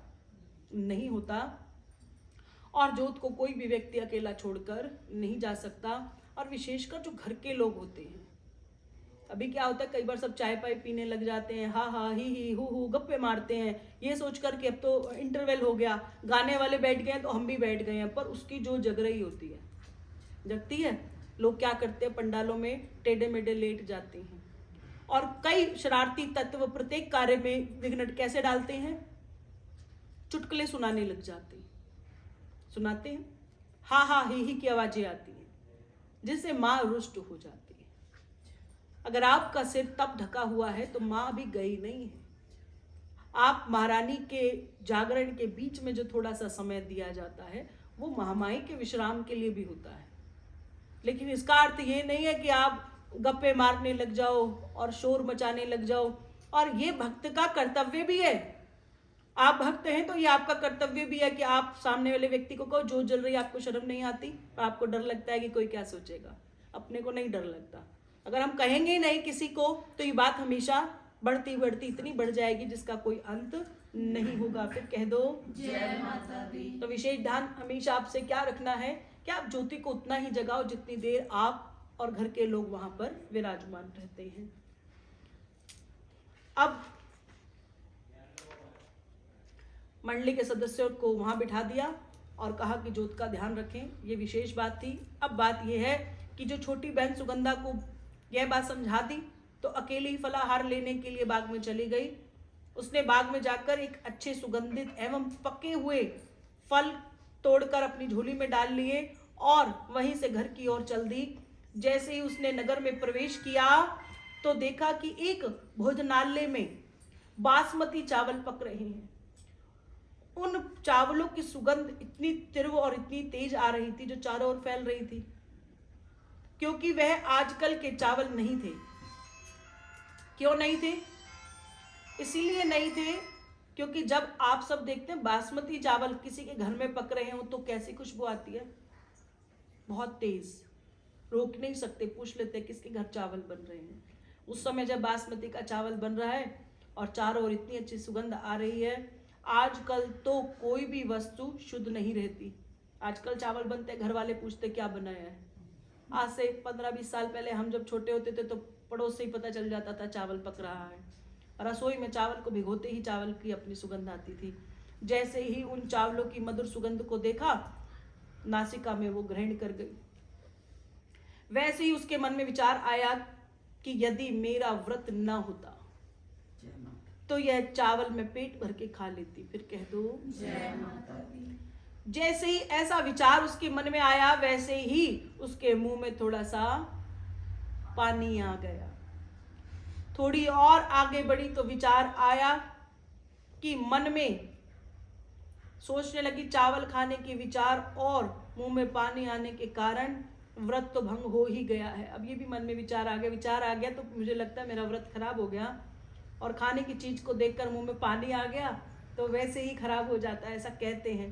नहीं होता और ज्योत को कोई भी व्यक्ति अकेला छोड़कर नहीं जा सकता। और विशेषकर जो घर के लोग होते हैं, अभी क्या होता है कई बार सब चाय पाई पीने लग जाते हैं, हा हा ही हु गप्पे मारते हैं, ये सोच कर कि अब तो इंटरवल हो गया, गाने वाले बैठ गए हैं तो हम भी बैठ गए हैं, पर उसकी जो जग रही होती है जगती है। लोग क्या करते हैं पंडालों में टेढ़े मेढ़े लेट जाते हैं और कई शरारती तत्व प्रत्येक कार्य में विघ्न कैसे डालते हैं, चुटकुले सुनाने लग जाते हैं, सुनाते हैं, हा हा ही की आवाजें आती हैं जिससे माँ रुष्ट हो जाती है। अगर आपका सिर तब ढका हुआ है तो माँ अभी गई नहीं है। आप महारानी के जागरण के बीच में जो थोड़ा सा समय दिया जाता है वो महामाई के विश्राम के लिए भी होता है, लेकिन इसका अर्थ ये नहीं है कि आप गप्पे मारने लग जाओ और शोर मचाने लग जाओ। और ये भक्त का कर्तव्य भी है। आप भक्त हैं तो ये आपका कर्तव्य भी है कि आप सामने वाले व्यक्ति को कहो जो जल रही है, आपको शर्म नहीं आती, आपको डर लगता है कि कोई क्या सोचेगा, अपने को नहीं डर लगता। अगर हम कहेंगे ही नहीं किसी को तो ये बात हमेशा बढ़ती बढ़ती इतनी बढ़ जाएगी जिसका कोई अंत नहीं होगा। फिर कह दो जय माता दी। तो विशेष ध्यान हमेशा आपसे क्या रखना है कि आप ज्योति को उतना ही जगाओ जितनी देर आप और घर के लोग वहां पर विराजमान रहते हैं। अब मंडली के सदस्यों को वहां बिठा दिया और कहा कि ज्योत का ध्यान रखें, ये विशेष बात थी। अब बात यह है कि जो छोटी बहन सुगंधा को यह बात समझा दी तो अकेली ही फलाहार लेने के लिए बाग में चली गई। उसने बाग में जाकर एक अच्छे सुगंधित एवं पके हुए फल तोड़कर अपनी झोली में डाल लिए और वहीं से घर की ओर चल दी। जैसे ही उसने नगर में प्रवेश किया तो देखा कि एक भोजनालय में बासमती चावल पक रहे हैं। उन चावलों की सुगंध इतनी तीव्र और इतनी तेज आ रही थी जो चारों ओर फैल रही थी, क्योंकि वह आजकल के चावल नहीं थे। क्यों नहीं थे? इसीलिए नहीं थे क्योंकि जब आप सब देखते हैं बासमती चावल किसी के घर में पक रहे हो तो कैसी खुशबू आती है, बहुत तेज, रोक नहीं सकते, पूछ लेते किसके घर चावल बन रहे हैं। उस समय जब बासमती का चावल बन रहा है और चारों ओर इतनी अच्छी सुगंध आ रही है। आजकल तो कोई भी वस्तु शुद्ध नहीं रहती। आजकल चावल बनते घर वाले पूछते क्या बनाया है, आज से 15-20 साल पहले हम जब छोटे होते थे तो पड़ोस से ही पता चल जाता था चावल पक रहा है। रसोई में चावल को भिगोते ही चावल की अपनी सुगंध आती थी। जैसे ही उन चावलों की मधुर सुगंध को देखा, नासिका में वो ग्रहण कर गई। वैसे ही उसके मन में विचार आया कि यदि मेरा व्रत न होता तो यह चावल में पेट भर के खा लेती। फिर कह दो जय माता दी। जैसे ही ऐसा विचार उसके मन में आया, वैसे ही उसके मुंह में थोड़ा सा पानी आ गया। थोड़ी और आगे बढ़ी तो विचार आया कि मन में सोचने लगी, चावल खाने के विचार और मुंह में पानी आने के कारण व्रत तो भंग हो ही गया है। अब ये भी मन में विचार आ गया तो मुझे लगता है मेरा व्रत खराब हो गया। और खाने की चीज को देखकर मुंह में पानी आ गया तो वैसे ही खराब हो जाता है, ऐसा कहते हैं।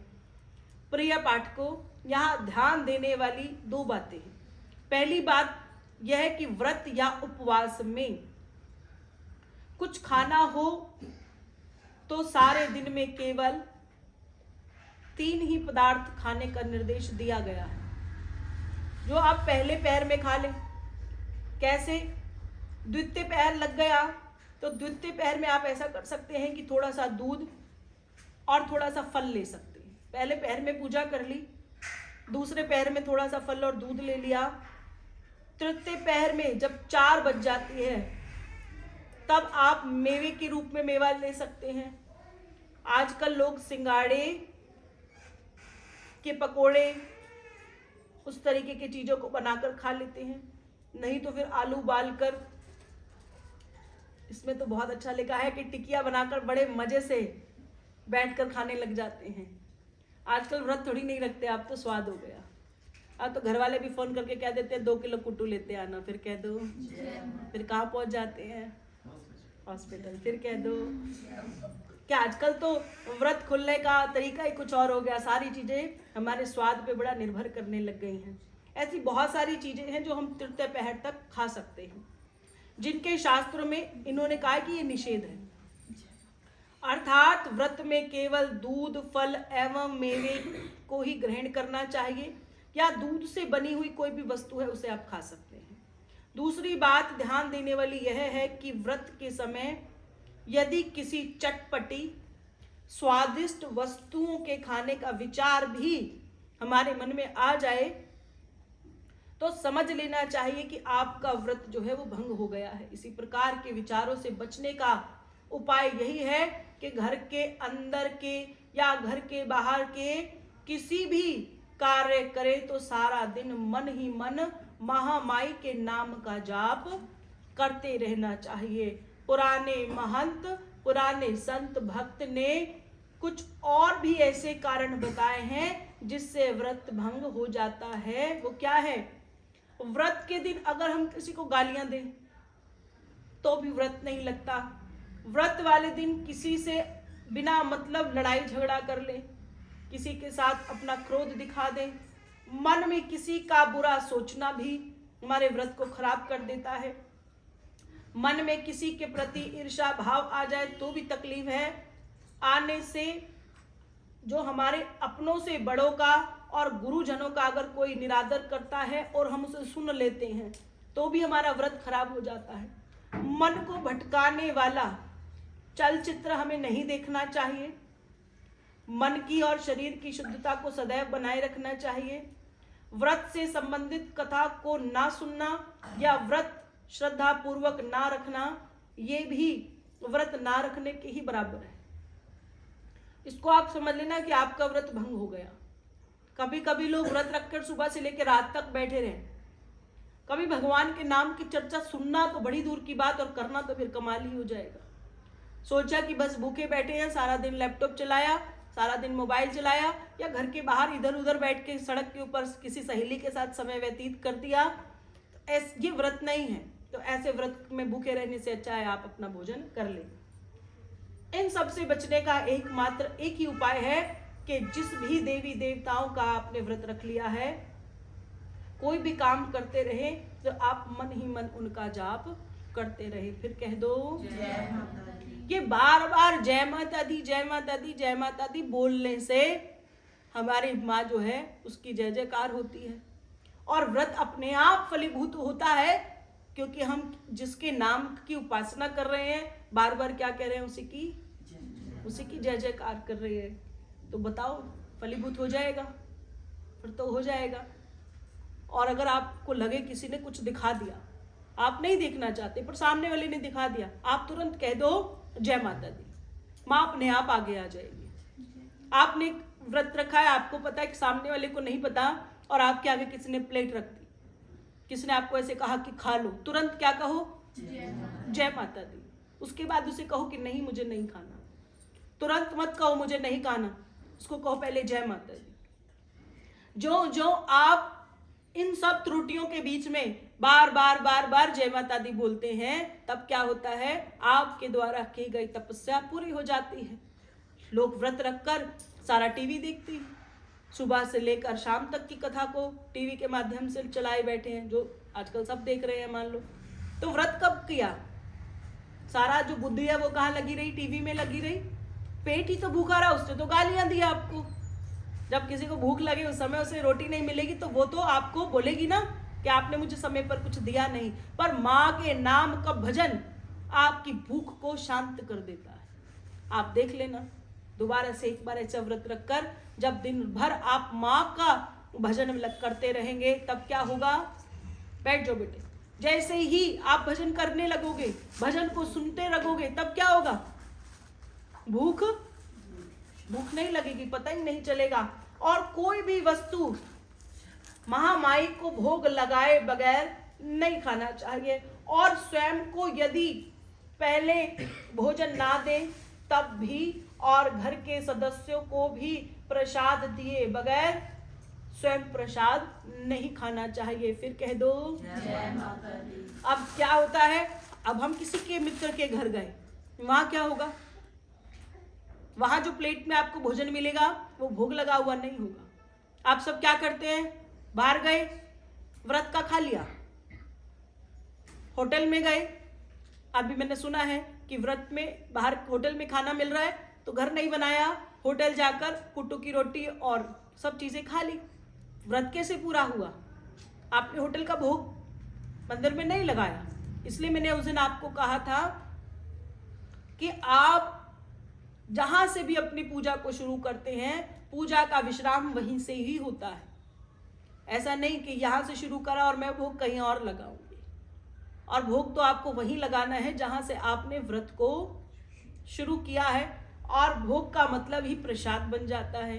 प्रिय पाठकों, यहाँ ध्यान देने वाली दो बातें हैं। पहली बात यह है कि व्रत या उपवास में कुछ खाना हो तो सारे दिन में केवल 3 ही पदार्थ खाने का निर्देश दिया गया है, जो आप पहले पैर में खा लें। कैसे? द्वितीय पैर लग गया तो द्वितीय पैर में आप ऐसा कर सकते हैं कि थोड़ा सा दूध और थोड़ा सा फल ले सकते हैं। पहले पैर में पूजा कर ली, दूसरे पैर में थोड़ा सा फल और दूध ले लिया। तृतीय पैर में जब 4 बज जाती है तब आप मेवे के रूप में मेवा ले सकते हैं। आजकल लोग सिंगाड़े के पकोड़े उस तरीके की चीजों को बनाकर खा लेते हैं, नहीं तो फिर आलू उबाल कर, इसमें तो बहुत अच्छा लिखा है कि टिकिया बनाकर बड़े मजे से बैठकर खाने लग जाते हैं। आजकल व्रत थोड़ी नहीं रखते, आप तो स्वाद हो गया। अब तो घर वाले भी फोन करके कह देते हैं 2 किलो कुट्टू लेते आना। फिर कह दो, फिर कहाँ पहुंच जाते हैं? हॉस्पिटल। फिर कह दो क्या आजकल तो व्रत खुलने का तरीका ही कुछ और हो गया। सारी चीजें हमारे स्वाद पे बड़ा निर्भर करने लग गई हैं। ऐसी बहुत सारी चीजें हैं जो हम तृतीय पहर तक खा सकते हैं, जिनके शास्त्रों में इन्होंने कहा कि ये निषेध है। अर्थात व्रत में केवल दूध, फल एवं मेवे को ही ग्रहण करना चाहिए, या दूध से बनी हुई कोई भी वस्तु है उसे आप खा सकते हैं। दूसरी बात ध्यान देने वाली यह है कि व्रत के समय यदि किसी चटपटी स्वादिष्ट वस्तुओं के खाने का विचार भी हमारे मन में आ जाए तो समझ लेना चाहिए कि आपका व्रत जो है वो भंग हो गया है। इसी प्रकार के विचारों से बचने का उपाय यही है कि घर के अंदर के या घर के बाहर के किसी भी कार्य करे तो सारा दिन मन ही मन महामाई के नाम का जाप करते रहना चाहिए। पुराने महंत, पुराने संत भक्त ने कुछ और भी ऐसे कारण बताए हैं जिससे व्रत भंग हो जाता है। वो क्या है? व्रत के दिन अगर हम किसी को गालियां दें तो भी व्रत नहीं लगता। व्रत वाले दिन किसी से बिना मतलब लड़ाई झगड़ा कर ले, किसी के साथ अपना क्रोध दिखा दे, मन में किसी का बुरा सोचना भी हमारे व्रत को खराब कर देता है। मन में किसी के प्रति ईर्ष्या भाव आ जाए तो भी तकलीफ है। आने से जो हमारे अपनों से बड़ों का और गुरुजनों का अगर कोई निरादर करता है और हम उसे सुन लेते हैं तो भी हमारा व्रत खराब हो जाता है। मन को भटकाने वाला चलचित्र हमें नहीं देखना चाहिए। मन की और शरीर की शुद्धता को सदैव बनाए रखना चाहिए। व्रत से संबंधित कथा को ना सुनना या व्रत श्रद्धा पूर्वक ना रखना, ये भी व्रत ना रखने के ही बराबर है। इसको आप समझ लेना कि आपका व्रत भंग हो गया। कभी कभी लोग व्रत रखकर सुबह से लेकर रात तक बैठे रहे, कभी भगवान के नाम की चर्चा सुनना तो बड़ी दूर की बात और करना तो फिर कमाल ही हो जाएगा। सोचा कि बस भूखे बैठे हैं, सारा दिन लैपटॉप चलाया, सारा दिन मोबाइल चलाया, या घर के बाहर इधर उधर बैठ के सड़क के ऊपर किसी सहेली के साथ समय व्यतीत कर दिया, तो ये व्रत नहीं है। तो ऐसे व्रत में भूखे रहने से अच्छा है आप अपना भोजन कर लें। इन सब से बचने का एकमात्र एक ही उपाय है कि जिस भी देवी देवताओं का आपने व्रत रख लिया है, कोई भी काम करते रहे तो आप मन ही मन उनका जाप करते रहे। फिर कह दो जय माता दी। ये बार बार जय माता दी, जय माता दी, जय माता दी बोलने से हमारी माँ जो है उसकी जय जयकार होती है। और व्रत अपने आप फलीभूत होता है, क्योंकि हम जिसके नाम की उपासना कर रहे हैं, बार बार क्या कह रहे हैं, उसी की जय जयकार कर रहे हैं, तो बताओ फलीभूत हो जाएगा? फिर तो हो जाएगा। और अगर आपको लगे किसी ने कुछ दिखा दिया, आप नहीं देखना चाहते पर सामने वाले ने दिखा दिया, आप तुरंत कह दो जय माता दी, माँ अपने आप आगे आ जाएगी। आपने व्रत रखा है, आपको पता है कि सामने वाले को नहीं पता, और आपके आगे किसी ने प्लेट रख दी, किसी ने आपको ऐसे कहा कि खा लो, तुरंत क्या कहो, जय माता दी। उसके बाद उसे कहो कि नहीं मुझे नहीं खाना, तुरंत मत कहो मुझे नहीं खाना, उसको कहो पहले जय माता दी। जो आप इन सब त्रुटियों के बीच में बार बार जय माता दी बोलते हैं, तब क्या होता है, आपके द्वारा की गई तपस्या पूरी हो जाती है। लोग व्रत रखकर सारा टीवी देखते हैं, सुबह से लेकर शाम तक की कथा को टीवी के माध्यम से चलाए बैठे हैं, जो आजकल सब देख रहे हैं मान लो। तो व्रत कब किया? सारा जो बुद्धि है वो कहाँ लगी रही? टीवी में लगी रही। पेट ही तो भूखा रहा, उसने तो गालियां दी आपको। जब किसी को भूख लगे उस समय उसे रोटी नहीं मिलेगी तो वो तो आपको बोलेगी ना कि आपने मुझे समय पर कुछ दिया नहीं। पर माँ के नाम का भजन आपकी भूख को शांत कर देता है। आप देख लेना, दोबारा से एक बार ऐसा व्रत रखकर जब दिन भर आप माँ का भजन करते रहेंगे, तब क्या होगा? बैठ जाओ बेटे। जैसे ही आप भजन करने लगोगे, भजन को सुनते रहोगे, तब क्या होगा? भूख नहीं लगेगी, पता ही नहीं चलेगा। और कोई भी वस्तु महामाई को भोग लगाए बगैर नहीं खाना चाहिए। और स्वयं को यदि पहले भोजन ना दे तब भी, और घर के सदस्यों को भी प्रसाद दिए बगैर स्वयं प्रसाद नहीं खाना चाहिए। फिर कह दो जय माता दी। अब क्या होता है, अब हम किसी के मित्र के घर गए, वहां क्या होगा? वहां जो प्लेट में आपको भोजन मिलेगा वो भोग लगा हुआ नहीं होगा। आप सब क्या करते हैं? बाहर गए, व्रत का खा लिया। होटल में गए, अभी मैंने सुना है कि व्रत में बाहर होटल में खाना मिल रहा है तो घर नहीं बनाया, होटल जाकर कुट्टू की रोटी और सब चीजें खा ली। व्रत कैसे पूरा हुआ? आपने होटल का भोग मंदिर में नहीं लगाया। इसलिए मैंने उस दिन आपको कहा था कि आप जहां से भी अपनी पूजा को शुरू करते हैं, पूजा का विश्राम वहीं से ही होता है। ऐसा नहीं कि यहां से शुरू करा और मैं भोग कहीं और लगाऊंगी। और भोग तो आपको वहीं लगाना है जहां से आपने व्रत को शुरू किया है। और भोग का मतलब ही प्रसाद बन जाता है,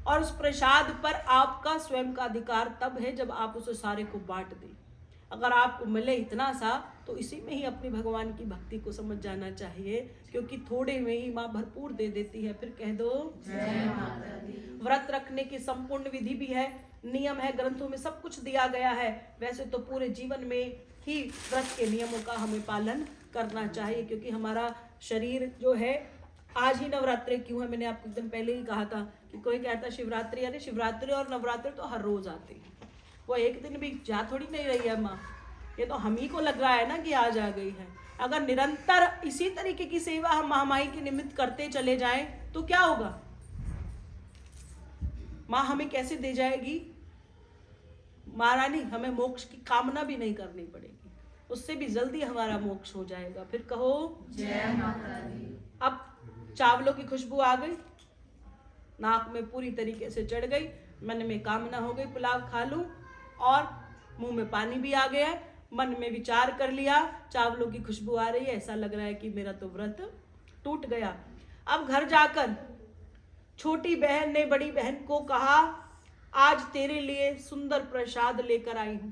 और उस प्रसाद पर आपका स्वयं का अधिकार तब है जब आप उसे सारे को बांट दें। अगर आपको मिले इतना सा तो इसी में ही अपनी भगवान की भक्ति को समझ जाना चाहिए, क्योंकि थोड़े में ही माँ भरपूर दे देती है। फिर कह दो जय माता दी। व्रत रखने की संपूर्ण विधि भी है, नियम है, ग्रंथों में सब कुछ दिया गया है। वैसे तो पूरे जीवन में ही व्रत के नियमों का हमें पालन करना चाहिए, क्योंकि हमारा शरीर जो है, आज ही नवरात्रि क्यों है, मैंने आपको एक दिन पहले ही कहा था कि कोई कहता शिवरात्रि, अरे शिवरात्रि और नवरात्रि तो हर रोज आते हैं, वो एक दिन भी जा थोड़ी नहीं रही है माँ। ये तो हम ही को लग रहा है ना कि आज आ गई है। अगर निरंतर इसी तरीके की सेवा हम महामाई के निमित्त करते चले जाएं तो क्या होगा? माँ हमें कैसे दे जाएगी? महारानी हमें मोक्ष की कामना भी नहीं करनी पड़ेगी, उससे भी जल्दी हमारा मोक्ष हो जाएगा। फिर कहो जय माता दी। अब चावलों की खुशबू आ गई, नाक में पूरी तरीके से चढ़ गई, मन में कामना हो गई पुलाव खा लूं, और मुंह में पानी भी आ गया है। मन में विचार कर लिया, चावलों की खुशबू आ रही है, ऐसा लग रहा है कि मेरा तो व्रत टूट गया। अब घर जाकर छोटी बहन ने बड़ी बहन को कहा, आज तेरे लिए सुंदर प्रसाद लेकर आई हूं।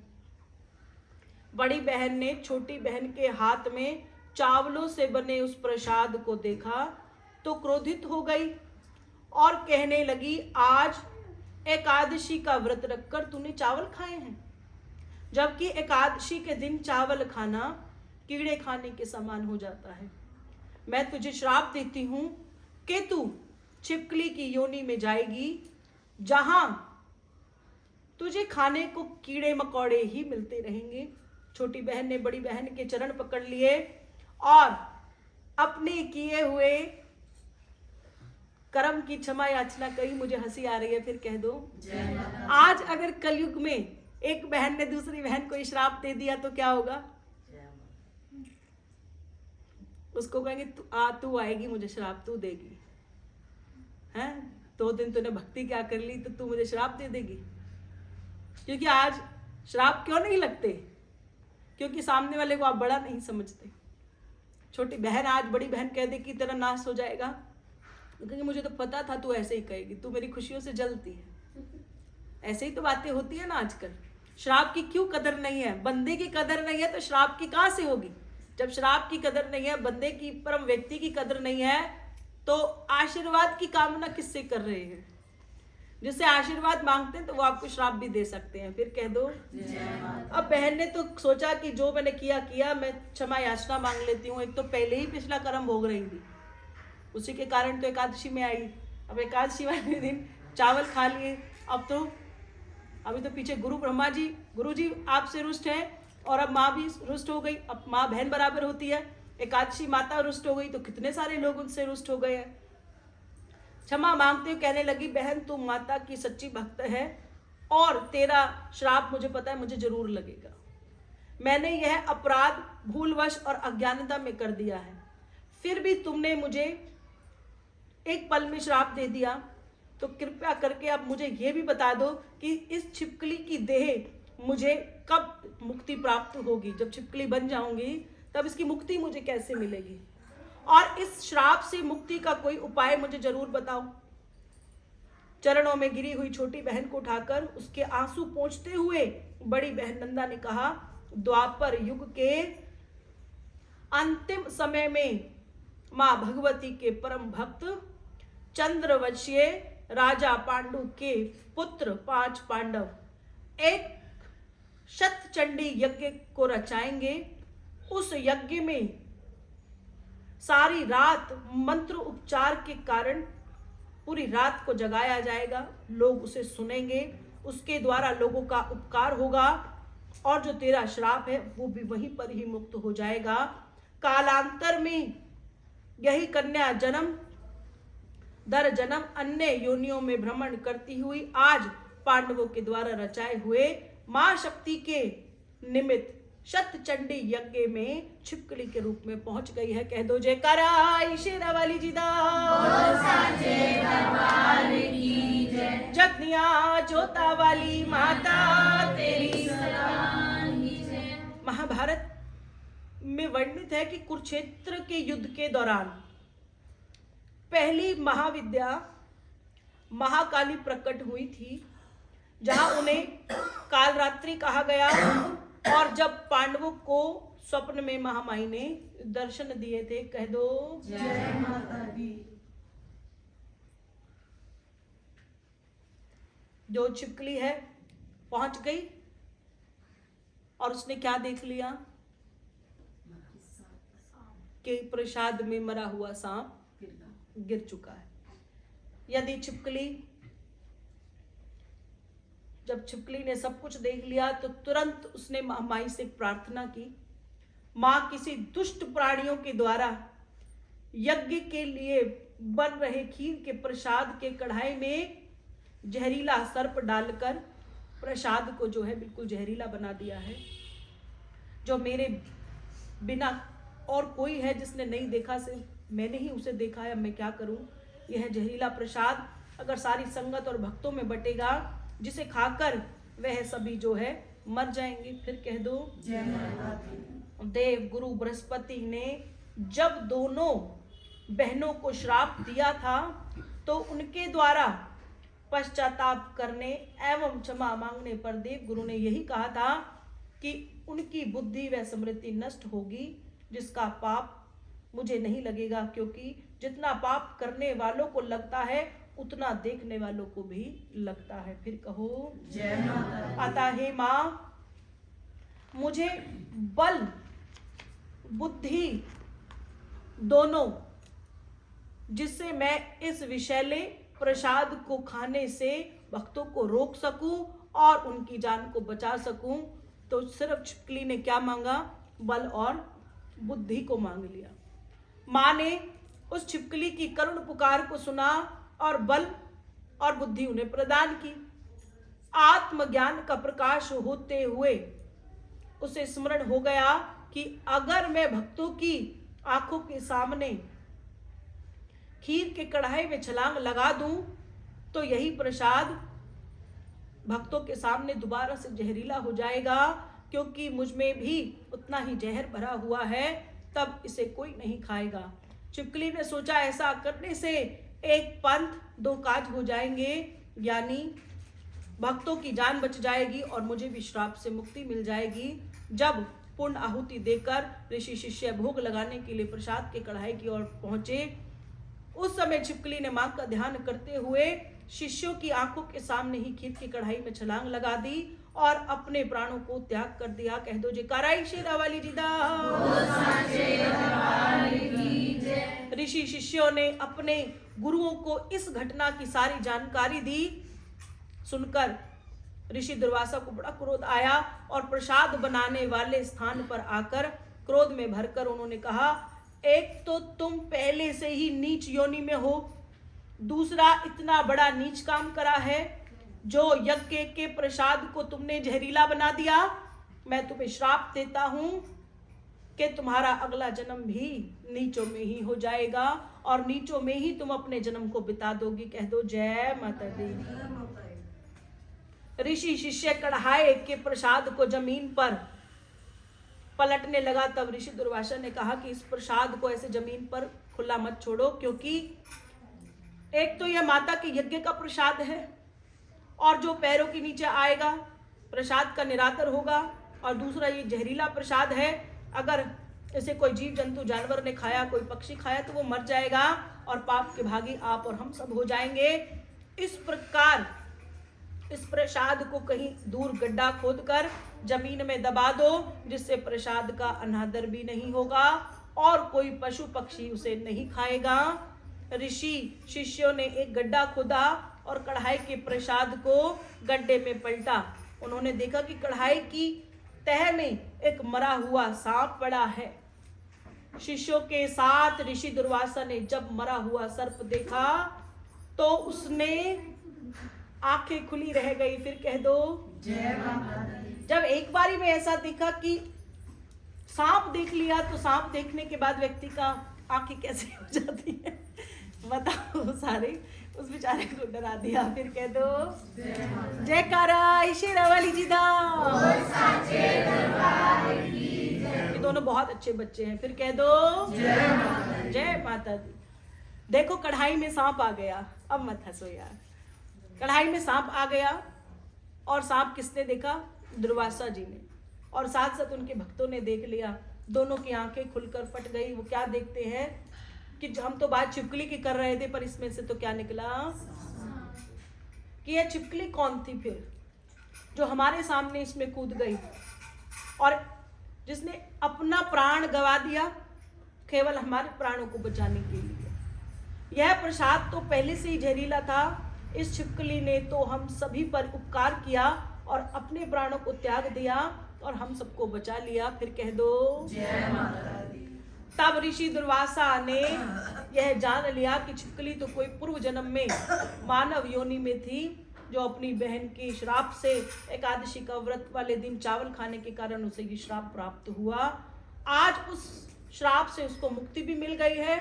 बड़ी बहन ने छोटी बहन के हाथ में चावलों से बने उस प्रसाद को देखा तो क्रोधित हो गई और कहने लगी, आज एकादशी का व्रत रखकर तूने चावल खाए हैं, जबकि एकादशी के दिन चावल खाना कीड़े खाने के समान हो जाता है। मैं तुझे श्राप देती हूं कि तू छिपकली की योनि में जाएगी, जहां तुझे खाने को कीड़े मकोड़े ही मिलते रहेंगे। छोटी बहन ने बड़ी बहन के चरण पकड़ लिए और अपने किए हुए कर्म की क्षमा याचना कही। मुझे हंसी आ रही है, फिर कह दो। आज अगर कलयुग में एक बहन ने दूसरी बहन को श्राप दे दिया तो क्या होगा? उसको कहेंगे तू आएगी, मुझे श्राप तू देगी, हैं? 2 दिन तूने भक्ति क्या कर ली तो तू मुझे श्राप दे देगी। क्योंकि आज श्राप क्यों नहीं लगते? क्योंकि सामने वाले को आप बड़ा नहीं समझते। छोटी बहन आज बड़ी बहन कह दे कि तेरा नाश हो जाएगा, क्योंकि मुझे तो पता था तू ऐसे ही कहेगी, तू मेरी खुशियों से जलती है। ऐसे ही तो बातें होती है ना आजकल। श्राप की क्यों कदर नहीं है? बंदे की कदर नहीं है तो श्राप की कहां से होगी? जब श्राप की कदर नहीं है, बंदे की, परम व्यक्ति की कदर नहीं है, तो आशीर्वाद की कामना किससे कर रहे हैं? जिससे आशीर्वाद मांगते हैं तो वो आपको श्राप भी दे सकते हैं। फिर कह दो। अब बहन ने तो सोचा कि जो मैंने किया मैं क्षमा याचना मांग लेती हूँ। एक तो पहले ही पिछला कर्म भोग रही थी, उसी के कारण तो एकादशी में आई। अब एकादशी वाले दिन चावल खा लिए, अब तो अभी तो पीछे गुरु जी आपसे रुष्ट हैं, और अब माँ भी रुष्ट हो गई। अब माँ बहन बराबर होती है, एकादशी माता रुष्ट हो गई तो कितने सारे लोग उनसे रुष्ट हो गए हैं। क्षमा मांगते हुए कहने लगी, बहन तू माता की सच्ची भक्त है और तेरा श्राप मुझे पता है, मुझे जरूर लगेगा। मैंने यह अपराध भूलवश और अज्ञानता में कर दिया है, फिर भी तुमने मुझे एक पल में श्राप दे दिया, तो कृपया करके अब मुझे यह भी बता दो कि इस छिपकली की देह मुझे कब मुक्ति प्राप्त होगी। जब छिपकली बन जाऊंगी तब इसकी मुक्ति मुझे कैसे मिलेगी, और इस श्राप से मुक्ति का कोई उपाय मुझे जरूर बताओ। चरणों में गिरी हुई छोटी बहन को उठाकर उसके आंसू पोंछते हुए बड़ी बहन नंदा ने कहा, द्वापर युग के अंतिम समय में मां भगवती के परम भक्त चंद्रवंशीय राजा पांडु के पुत्र 5 पांडव एक शतचंडी यज्ञ को रचाएंगे। उस यज्ञ में सारी रात मंत्र उपचार के कारण पूरी रात को जगाया जाएगा, लोग उसे सुनेंगे, उसके द्वारा लोगों का उपकार होगा, और जो तेरा श्राप है वो भी वहीं पर ही मुक्त हो जाएगा। कालांतर में यही कन्या जन्म दर जन्म अन्य योनियों में भ्रमण करती हुई आज पांडवों के द्वारा रचाए हुए मां शक्ति के निमित्त शतचंडी यज्ञ में छिपकली के रूप में पहुंच गई है। कह दो जयकारा शेरा वाली जी दा, जगनिया जोता वाली माता तेरी महाभारत में वर्णित है कि कुरुक्षेत्र के युद्ध के दौरान पहली महाविद्या महाकाली प्रकट हुई थी, जहां उन्हें कालरात्रि कहा गया। और जब पांडवों को स्वप्न में महामाई ने दर्शन दिए थे, कह दो जय माता दी। जो छिपकली है पहुंच गई और उसने क्या देख लिया कि प्रसाद में मरा हुआ सांप गिर चुका है। यदि जब छिपकली ने सब कुछ देख लिया तो तुरंत उसने माई से प्रार्थना की, मां किसी दुष्ट प्राणियों के द्वारा यज्ञ के लिए बन रहे खीर के प्रसाद के कढ़ाई में जहरीला सर्प डालकर प्रसाद को जो है बिल्कुल जहरीला बना दिया है। जो मेरे बिना और कोई है जिसने नहीं देखा, सिर्फ मैंने ही उसे देखा है, मैं क्या करूं। यह जहरीला प्रसाद अगर सारी संगत और भक्तों में बटेगा, जिसे खाकर वह सभी जो है मर जाएंगे। फिर कह दो जय माता दी। देव गुरु बृहस्पति ने जब दोनों बहनों को श्राप दिया था तो उनके द्वारा पश्चाताप करने एवं क्षमा मांगने पर देव गुरु ने यही कहा था कि उनकी बुद्धि व स्मृति नष्ट होगी, जिसका पाप मुझे नहीं लगेगा, क्योंकि जितना पाप करने वालों को लगता है उतना देखने वालों को भी लगता है। फिर कहो जय माता दी। अतः हे माँ, मुझे बल बुद्धि दोनों, जिससे मैं इस विषैले प्रसाद को खाने से भक्तों को रोक सकूं और उनकी जान को बचा सकूं। तो सिर्फ छिपकली ने क्या मांगा? बल और बुद्धि को मांग लिया। माँ ने उस छिपकली की करुण पुकार को सुना और बल और बुद्धि उन्हें प्रदान की। आत्मज्ञान का प्रकाश होते हुए उसे स्मरण हो गया कि अगर मैं भक्तों की आंखों के सामने खीर के कढ़ाई में छलांग लगा दूं तो यही प्रसाद भक्तों के सामने दोबारा से जहरीला हो जाएगा, क्योंकि मुझ में भी उतना ही जहर भरा हुआ है, तब इसे कोई नहीं खाएगा। छिपकली ने सोचा ऐसा करने से एक पंथ दो काज हो जाएंगे, यानी भक्तों की जान बच जाएगी और मुझे भी श्राप से मुक्ति मिल जाएगी। जब पूर्ण आहुति देकर ऋषि शिष्य भोग लगाने के लिए प्रसाद के कढ़ाई की ओर पहुंचे, उस समय छिपकली ने मां का ध्यान करते हुए शिष्यों की आंखों के सामने ही खीर की कढ़ाई में छलांग लगा दी और अपने प्राणों को त्याग कर दिया। कह दो जयकारा शेरा वाली जी दा। ऋषि शिष्यों ने अपने गुरुओं को इस घटना की सारी जानकारी दी। सुनकर ऋषि दुर्वासा को बड़ा क्रोध आया और प्रसाद बनाने वाले स्थान पर आकर क्रोध में भरकर उन्होंने कहा, एक तो तुम पहले से ही नीच योनि में हो, दूसरा इतना बड़ा नीच काम करा है जो यज्ञ के प्रसाद को तुमने जहरीला बना दिया। मैं तुम्हें श्राप देता हूं कि तुम्हारा अगला जन्म भी नीचों में ही हो जाएगा और नीचों में ही तुम अपने जन्म को बिता दोगी। कह दो जय माता दी। ऋषि शिष्य कढ़ाई के प्रसाद को जमीन पर पलटने लगा। तब ऋषि दुर्वासा ने कहा कि इस प्रसाद को ऐसे जमीन पर खुला मत छोड़ो, क्योंकि एक तो यह माता के यज्ञ का प्रसाद है और जो पैरों के नीचे आएगा प्रसाद का निरादर होगा, और दूसरा ये जहरीला प्रसाद है। अगर इसे कोई जीव जंतु जानवर ने खाया, कोई पक्षी खाया तो वो मर जाएगा और पाप के भागी आप और हम सब हो जाएंगे। इस प्रकार इस प्रसाद को कहीं दूर गड्ढा खोदकर जमीन में दबा दो, जिससे प्रसाद का अनादर भी नहीं होगा और कोई पशु पक्षी उसे नहीं खाएगा। ऋषि शिष्यों ने एक गड्ढा खोदा और कढ़ाई के प्रसाद को गड्ढे में पलटा। उन्होंने देखा कि कढ़ाई की तह में एक मरा हुआ सांप पड़ा है। शिष्यों के साथ ऋषि दुर्वासा ने जब मरा हुआ सर्प देखा तो उसने आंखें खुली रह गई। फिर कह दो जय माता दी। जब एक बारी में ऐसा दिखा कि सांप देख लिया, तो सांप देखने के बाद व्यक्ति का आंखें कैसे हो जाती है बताओ। सारे उस बेचारे को डरा दिया। फिर कह दो जयकारा शेरा वाली जी दा। ये दोनों बहुत अच्छे बच्चे हैं। फिर कह दो जय माता दी। देखो कढ़ाई में सांप आ गया। अब मत हंसो यार। कढ़ाई में सांप आ गया और सांप किसने देखा? दुर्वासा जी ने, और साथ साथ उनके भक्तों ने देख लिया। दोनों की आंखें खुलकर फट गई। वो क्या देखते हैं कि हम तो बात छिपकली की कर रहे थे, पर इसमें से तो क्या निकला कि यह छिपकली कौन थी फिर जो हमारे सामने इसमें कूद गई और जिसने अपना प्राण गवा दिया केवल हमारे प्राणों को बचाने के लिए। यह प्रसाद तो पहले से ही जहरीला था। इस छिपकली ने तो हम सभी पर उपकार किया और अपने प्राणों को त्याग दिया और हम सबको बचा लिया। फिर कह दो जय माता दी। तब ऋषि दुर्वासा ने यह जान लिया कि छिपकली तो कोई पूर्व जन्म में मानव योनि में थी, जो अपनी बहन के श्राप से एकादशी का व्रत वाले दिन चावल खाने के कारण उसे ये श्राप प्राप्त हुआ। आज उस श्राप से उसको मुक्ति भी मिल गई है,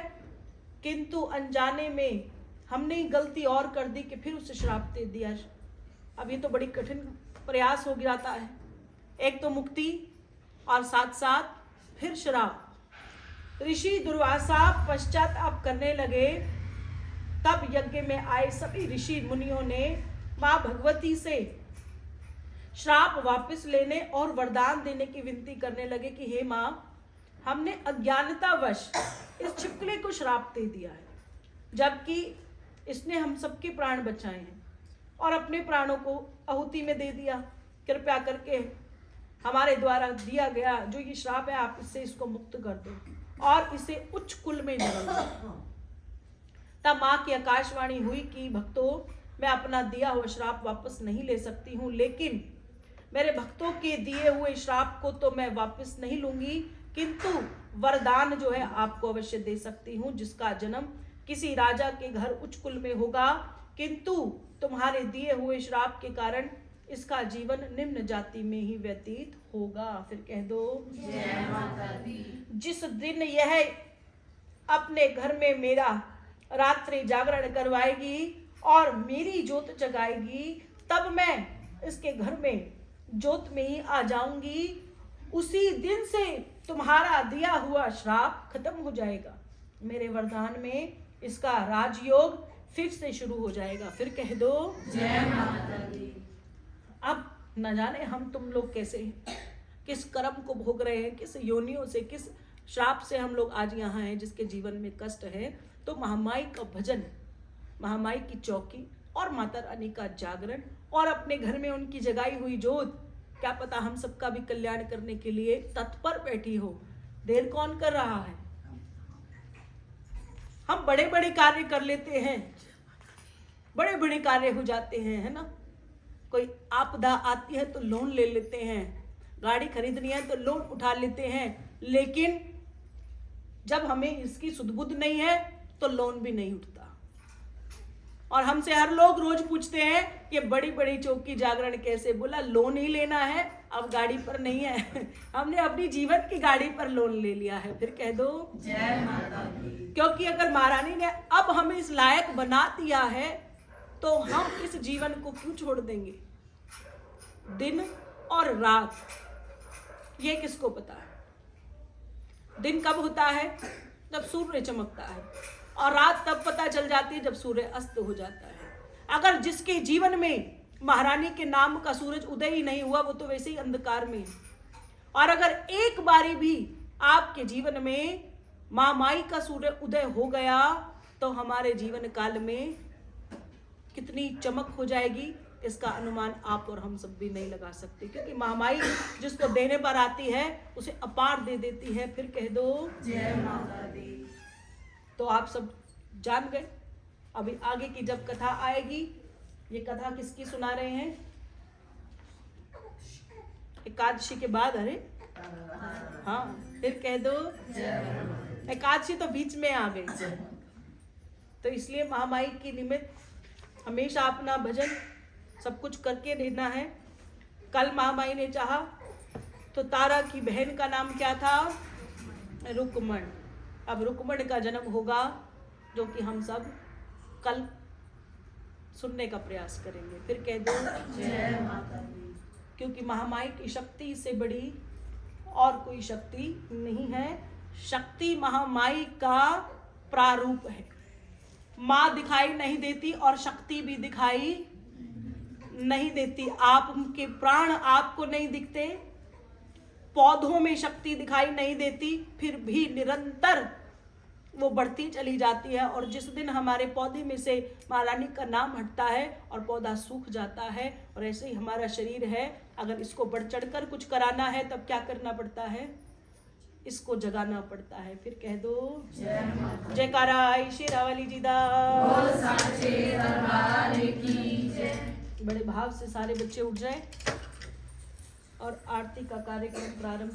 किंतु अनजाने में हमने गलती और कर दी कि फिर उसे श्राप दे दिया। अब ये तो बड़ी कठिन प्रयास हो जाता है, एक तो मुक्ति और साथ साथ फिर श्राप। ऋषि दुर्वासा पश्चाताप करने लगे। तब यज्ञ में आए सभी ऋषि मुनियों ने मां भगवती से श्राप वापस लेने और वरदान देने की विनती करने लगे कि हे मां, हमने अज्ञानतावश इस छिपकली को श्राप दे दिया है, जबकि इसने हम सबके प्राण बचाए हैं और अपने प्राणों को आहुति में दे दिया। कृपया करके हमारे द्वारा दिया गया जो ये श्राप है, आप इससे इसको मुक्त कर दो और इसे उच्च कुल में जन्म दो। तब मां की आकाशवाणी हुई कि भक्तों, मैं अपना दिया हुआ श्राप वापस नहीं ले सकती हूँ, लेकिन मेरे भक्तों के दिए हुए श्राप को तो मैं वापस नहीं लूंगी, किंतु वरदान जो है आपको अवश्य दे सकती हूँ, जिसका जन्म किसी राजा के घर उच्च कुल में होगा, किंतु तुम्हारे दिए हुए श्राप के कारण इसका जीवन निम्न जाति में ही व्यतीत होगा। फिर कह दो, जय माता दी। जिस दिन यह अपने घर में मेरा रात्रि जागरण करवाएगी और मेरी ज्योत जगाएगी, तब मैं इसके घर में ज्योत में ही आ जाऊंगी। उसी दिन से तुम्हारा दिया हुआ श्राप खत्म हो जाएगा। मेरे वरदान में इसका राजयोग फिर से शुरू हो जाएगा। फिर कह दो, जय माता दी। अब न जाने हम तुम लोग कैसे हैं, किस कर्म को भोग रहे हैं, किस योनियों से, किस श्राप से हम लोग आज यहाँ हैं, जिसके जीवन में कष्ट है। तो महामाई का भजन, महामाई की चौकी और माता रानी का जागरण और अपने घर में उनकी जगाई हुई ज्योत, क्या पता हम सबका भी कल्याण करने के लिए तत्पर बैठी हो। देर कौन कर रहा है? हम बड़े बड़े कार्य कर लेते हैं, बड़े बड़े कार्य हो जाते हैं, है ना। कोई आपदा आती है तो लोन ले लेते हैं, गाड़ी खरीदनी है तो लोन उठा लेते हैं, लेकिन जब हमें इसकी सुध-बुध नहीं है तो लोन भी नहीं उठता। और हमसे हर लोग रोज पूछते हैं कि बड़ी बड़ी चौकी जागरण कैसे? बोला लोन ही लेना है, अब गाड़ी पर नहीं है। हमने अपनी जीवन की गाड़ी पर लोन ले लिया है। फिर कह दो, जय माता दी। क्योंकि अगर महारानी ने अब हमें इस लायक बना दिया है तो हम इस जीवन को क्यों छोड़ देंगे? दिन और रात ये किसको पता है? दिन कब होता है? जब सूर्य चमकता है, और रात तब पता चल जाती है जब सूर्य अस्त हो जाता है। अगर जिसके जीवन में महारानी के नाम का सूरज उदय ही नहीं हुआ, वो तो वैसे ही अंधकार में है। और अगर एक बारी भी आपके जीवन में माँ माई का सूर्य उदय हो गया तो हमारे जीवन काल में कितनी चमक हो जाएगी, इसका अनुमान आप और हम सब भी नहीं लगा सकते। क्योंकि महामाई जिसको देने पर आती है उसे अपार दे देती है। फिर कह दो, जय माता दी। तो आप सब जान गए। अभी आगे की जब कथा आएगी, ये कथा किसकी सुना रहे हैं? एकादशी के बाद। अरे हाँ, फिर कह दो, एकादशी तो बीच में आ गई, तो इसलिए महामाई की निमित्त हमेशा अपना भजन सब कुछ करके रहना है। कल महामाई ने चाहा तो तारा की बहन का नाम क्या था? रुक्मण। अब रुक्मण का जन्म होगा, जो कि हम सब कल सुनने का प्रयास करेंगे। फिर कह दो, जय माता दी। क्योंकि महामाई की शक्ति से बड़ी और कोई शक्ति नहीं है। शक्ति महामाई का प्रारूप है। माँ दिखाई नहीं देती और शक्ति भी दिखाई नहीं देती। आपके प्राण आपको नहीं दिखते, पौधों में शक्ति दिखाई नहीं देती, फिर भी निरंतर वो बढ़ती चली जाती है। और जिस दिन हमारे पौधे में से महारानी का नाम हटता है और पौधा सूख जाता है, और ऐसे ही हमारा शरीर है, अगर इसको बढ़ चढ़कर कुछ कराना है तब क्या करना पड़ता है? इसको जगाना पड़ता है। फिर कह दो, जयकारा शेरावाली जी दा। बड़े भाव से सारे बच्चे उठ जाए और आरती का कार्यक्रम प्रारंभ